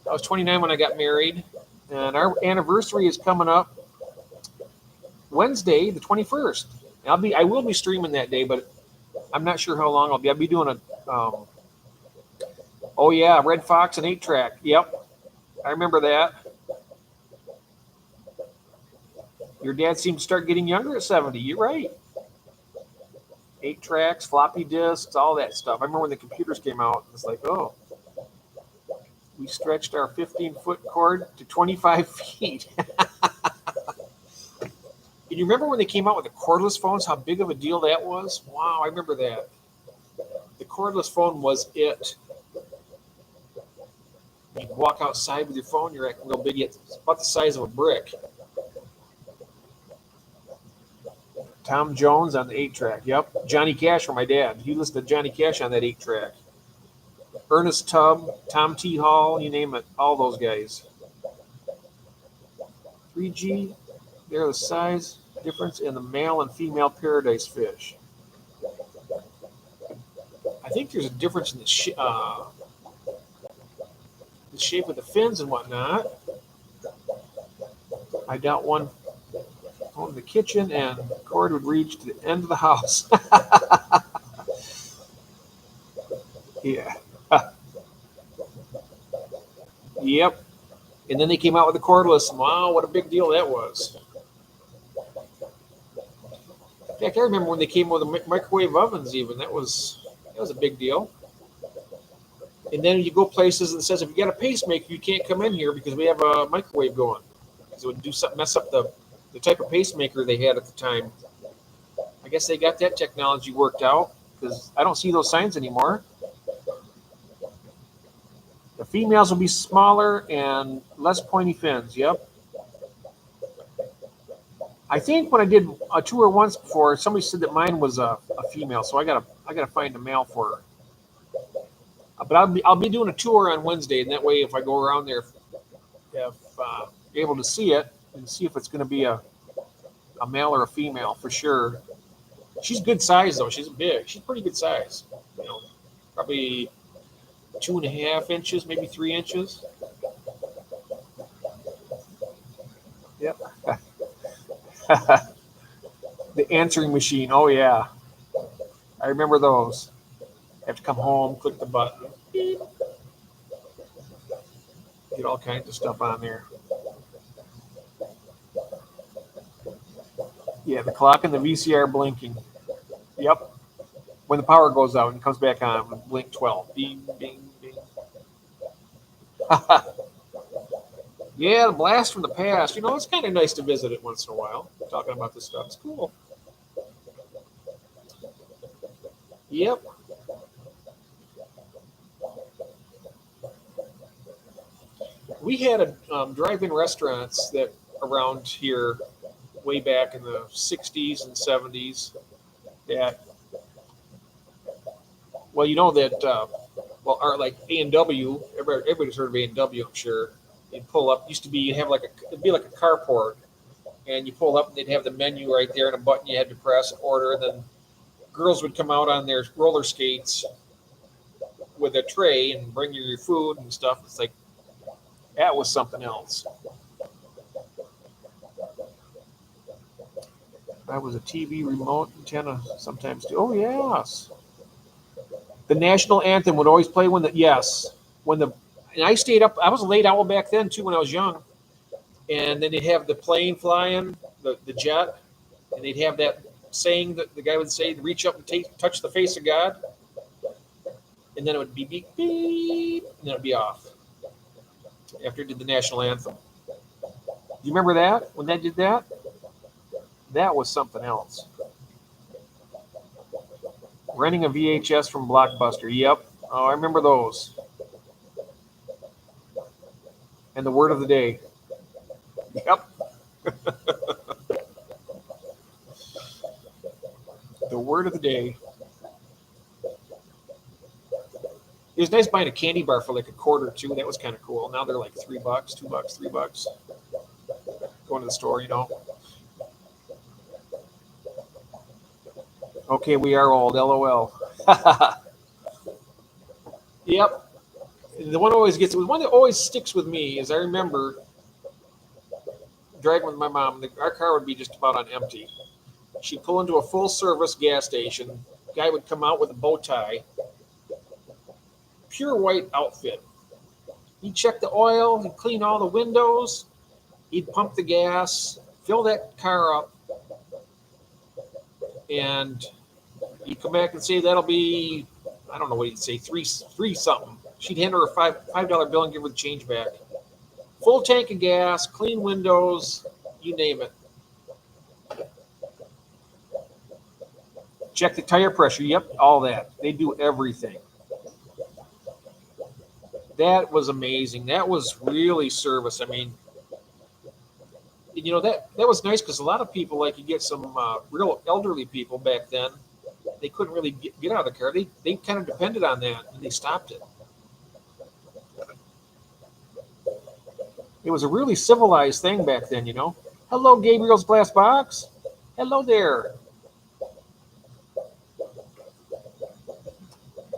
I was 29 when I got married, and our anniversary is coming up Wednesday, the 21st. I will be streaming that day, but I'm not sure how long I'll be doing oh yeah, Red Fox and 8-track. Yep, I remember that. Your dad seemed to start getting younger at 70. You're right. 8-tracks, floppy disks, all that stuff. I remember when the computers came out. It's like, oh, we stretched our 15-foot cord to 25 feet. And you remember when they came out with the cordless phones, how big of a deal that was? Wow, I remember that. The cordless phone was it. You walk outside with your phone, you're acting real big. It's about the size of a brick. Tom Jones on the 8-track. Yep. Johnny Cash for my dad. He listened to Johnny Cash on that 8-track. Ernest Tubb, Tom T. Hall, you name it. All those guys. 3G, they're the size difference in the male and female paradise fish. I think there's a difference in the shape of the fins and whatnot. I doubt one in the kitchen and the cord would reach to the end of the house. Yeah. Yep. And then they came out with the cordless. Wow, what a big deal that was. In fact, I remember when they came with the microwave ovens even. That was a big deal. And then you go places and it says, if you got a pacemaker, you can't come in here because we have a microwave going. Because it would do something, mess up the type of pacemaker they had at the time. I guess they got that technology worked out because I don't see those signs anymore. The females will be smaller and less pointy fins. Yep. I think when I did a tour once before, somebody said that mine was a female, so I gotta find a male for her. But I'll be doing a tour on Wednesday, and that way, if I go around there, if you're able to see it and see if it's going to be a male or a female for sure. She's good size though. She's big. She's pretty good size. Probably 2.5 inches, maybe 3 inches. Yep. The answering machine. Oh yeah, I remember those. I have to come home, click the button, beep. Get all kinds of stuff on there. Yeah, the clock and the VCR blinking. Yep. When the power goes out and comes back on, blink 12. Bing, bing, bing. Yeah, the blast from the past. It's kind of nice to visit it once in a while. Talking about this stuff. It's cool. Yep. We had a drive-in restaurants that around here way back in the 60s and 70s. that, well, you know that, well, are like A&W, everybody's heard of A&W, I'm sure. You'd pull up, used to be, you'd have like it'd be like a carport, and you pull up and they'd have the menu right there and a button you had to press, order, and then girls would come out on their roller skates with a tray and bring you your food and stuff. It's like, that was something else. I was a TV remote antenna sometimes too. Oh, yes. The national anthem would always play when the, yes, when the, and I stayed up, I was a late owl back then too when I was young. And then they'd have the plane flying, the jet, and they'd have that saying that the guy would say, reach up and touch the face of God. And then it would be beep, beep, and then it would be off after it did the national anthem. Do you remember that when that did that? That was something else. Renting a VHS from Blockbuster. Yep. Oh, I remember those. And the word of the day. Yep. The word of the day. It was nice buying a candy bar for like a quarter too. That was kind of cool. Now they're like $3, $2, $3. Going to the store, you know. Okay, we are old. LOL. Yep. The one that always sticks with me is I remember driving with my mom. Our car would be just about on empty. She'd pull into a full service gas station. Guy would come out with a bow tie, pure white outfit. He'd check the oil, he'd clean all the windows, he'd pump the gas, fill that car up, and he'd come back and say that'll be, I don't know what he'd say, three something. She'd hand her a $5 bill and give her the change back. Full tank of gas, clean windows, you name it. Check the tire pressure. Yep, all that. They do everything. That was amazing. That was really service. I mean, you know, that was nice because a lot of people, like you get some real elderly people back then, they couldn't really get out of the car. They kind of depended on that, and they stopped it. It was a really civilized thing back then, you know. Hello, Gabriel's Glass Box. Hello there.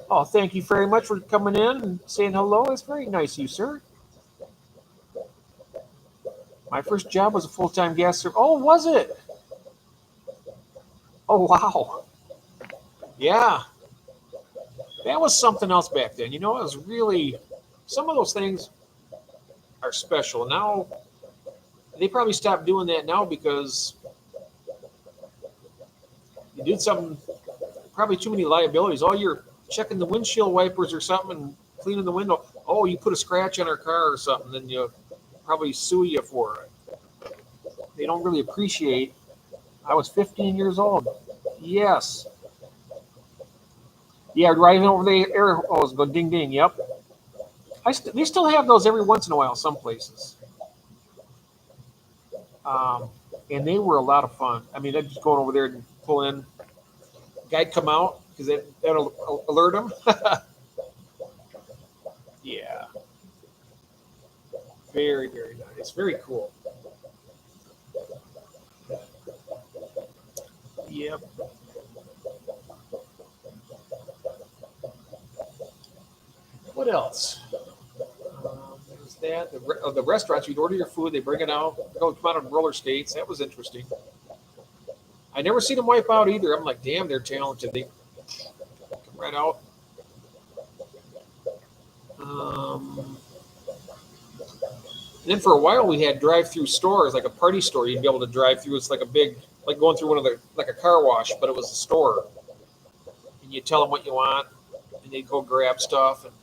Oh, thank you very much for coming in and saying hello. It's very nice of you, sir. My first job was a full-time gas server. Oh, was it? Oh, wow. Yeah. That was something else back then. You know, it was really, some of those things are special. Now, they probably stopped doing that now because you did something, probably too many liabilities. Oh, you're checking the windshield wipers or something and cleaning the window. Oh, you put a scratch on our car or something, then you probably sue you for it. They don't really appreciate. I was 15 years old. Yes. Yeah, driving over the air hose, go ding ding. Yep. They still have those every once in a while, some places. And they were a lot of fun. I mean, I'd just going over there and pull in. Guy'd come out because that'll alert him. Yeah. Very, very nice. Very cool. Yep. What else? There's that. The restaurants, you'd order your food, they bring it out, come out on roller skates. That was interesting. I never seen them wipe out either. I'm like, damn, they're talented. They come right out. And then for a while we had drive-through stores, like a party store. You'd be able to drive through. It's like a big, like going through one of the, like a car wash, but it was a store. And you tell them what you want, and they'd go grab stuff and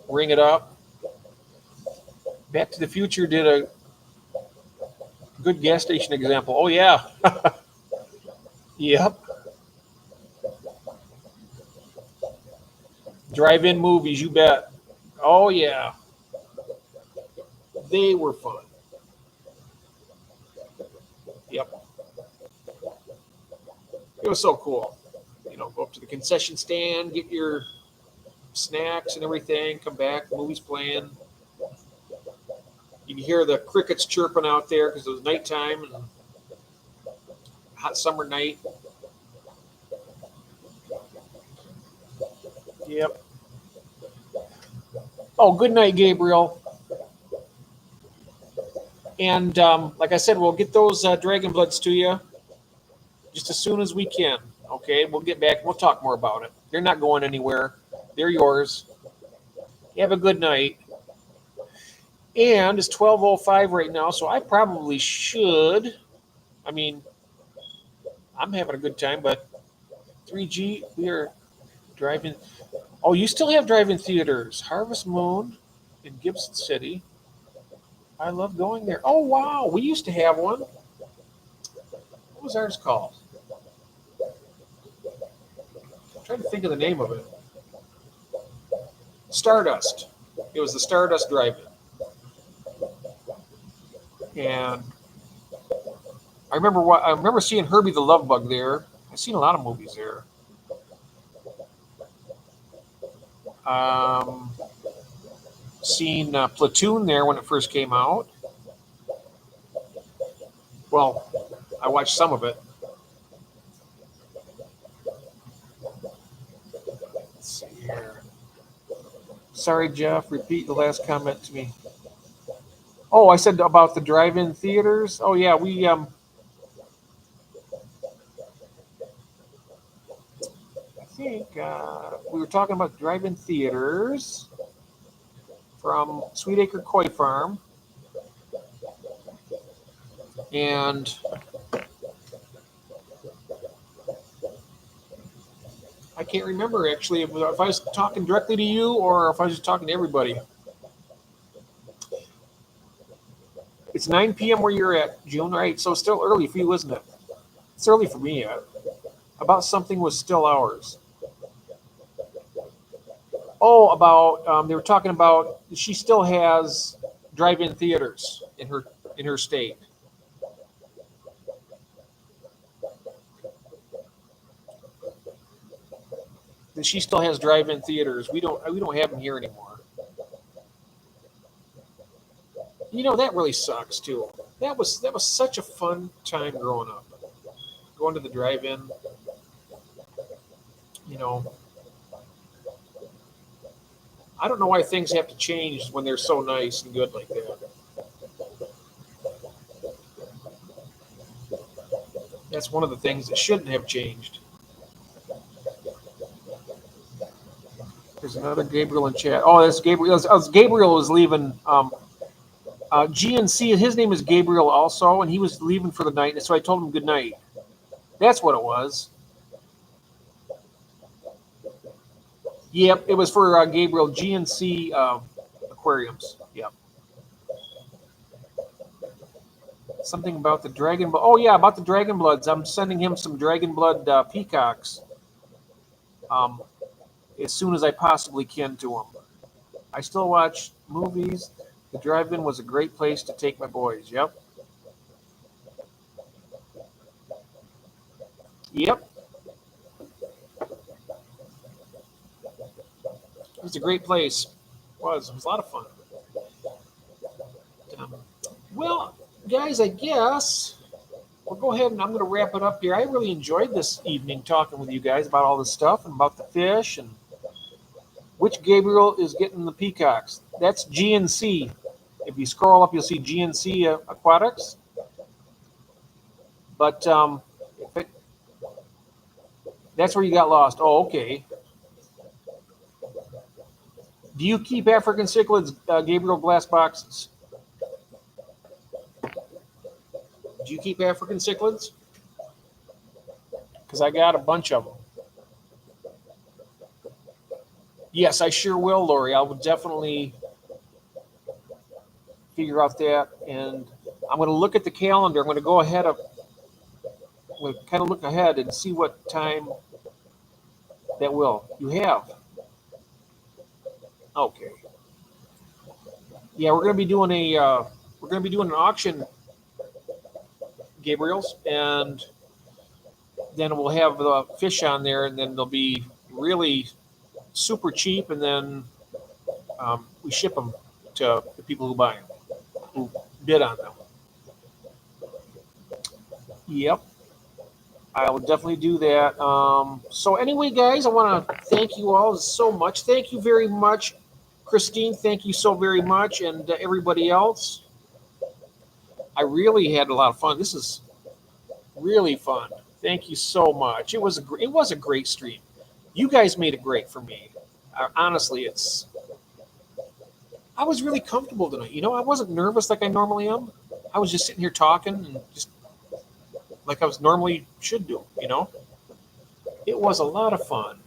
ring it up. Back to the Future did a good gas station example. Oh yeah, yep. Drive-in movies, you bet. Oh yeah, they were fun. Yep. it was so cool. Go up to the concession stand, get your snacks and everything, come back, the movie's playing. You can hear the crickets chirping out there because it was nighttime and hot summer night. Yep. Oh, good night, Gabriel. And like I said, we'll get those Dragon Bloods to you just as soon as we can. Okay, we'll get back. We'll talk more about it. They're not going anywhere. They're yours. Have a good night. And it's 12:05 right now, so I probably should. I mean, I'm having a good time, but 3G, we are driving. Oh, you still have drive-in theaters. Harvest Moon in Gibson City. I love going there. Oh, wow. We used to have one. What was ours called? I'm trying to think of the name of it. Stardust. It was the Stardust Drive-In. And I remember seeing Herbie the Love Bug there. I've seen a lot of movies there. Seen Platoon there when it first came out. Well, I watched some of it. Let's see here. Sorry, Jeff. Repeat the last comment to me. Oh, I said about the drive-in theaters. Oh, yeah, we I think we were talking about drive-in theaters from Sweetacre Koi Farm. And I can't remember actually if I was talking directly to you or if I was just talking to everybody. It's 9 p.m. where you're at, June, right? So it's still early for you, isn't it? It's early for me yet. About something was still ours. Oh, about they were talking about she still has drive-in theaters in her state. And she still has drive-in theaters. We don't have them here anymore. That really sucks too. That was such a fun time growing up. Going to the drive-in. I don't know why things have to change when they're so nice and good like that. That's one of the things that shouldn't have changed. There's another Gabriel in chat. Oh, that's Gabriel. Gabriel was leaving. GNC, his name is Gabriel also, and he was leaving for the night, and so I told him good night. That's what it was. Yep, it was for Gabriel, GNC Aquariums. Yep. Something about the Dragon Blood. Oh, yeah, about the Dragon Bloods. I'm sending him some Dragon Blood peacocks as soon as I possibly can to him. I still watch movies. The drive-in was a great place to take my boys. Yep. Yep. It was a great place. It was a lot of fun. Well, guys, I guess we'll go ahead and I'm going to wrap it up here. I really enjoyed this evening talking with you guys about all this stuff and about the fish and which Gabriel is getting the peacocks. That's GNC. If you scroll up, you'll see GNC Aquatics. But that's where you got lost. Oh, okay. Do you keep African cichlids, Gabriel, glass boxes? Do you keep African cichlids? Because I got a bunch of them. Yes, I sure will, Lori. I will definitely figure out that. And I'm going to look at the calendar. I'm going to go ahead we'll kind of look ahead and see what time that will. You have. Okay. Yeah, we're going to be doing an auction, Gabriel's, and then we'll have the fish on there, and then they'll be really super cheap, and then we ship them to the people who buy them, who bid on them. Yep, I will definitely do that. So anyway, guys, I want to thank you all so much. Thank you very much, Christine. Thank you so very much, and everybody else. I really had a lot of fun. This is really fun. Thank you so much. It was a great stream. You guys made it great for me. Honestly, I was really comfortable tonight. I wasn't nervous like I normally am. I was just sitting here talking and just like I was normally should do. It was a lot of fun.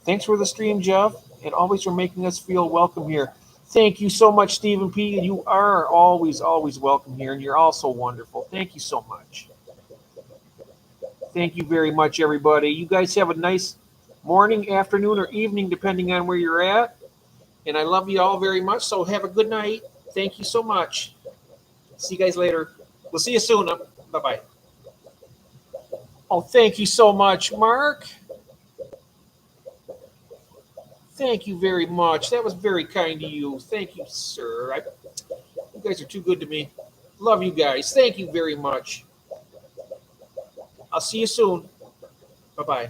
Thanks for the stream, Jeff, and always for making us feel welcome here. Thank you so much, Stephen P. You are always, always welcome here, and you're also wonderful. Thank you so much. Thank you very much, everybody. You guys have a nice morning, afternoon, or evening, depending on where you're at. And I love you all very much, so have a good night. Thank you so much. See you guys later. We'll see you soon. Bye-bye. Oh, thank you so much, Mark. Thank you very much. That was very kind to you. Thank you, sir. You guys are too good to me. Love you guys. Thank you very much. I'll see you soon. Bye-bye.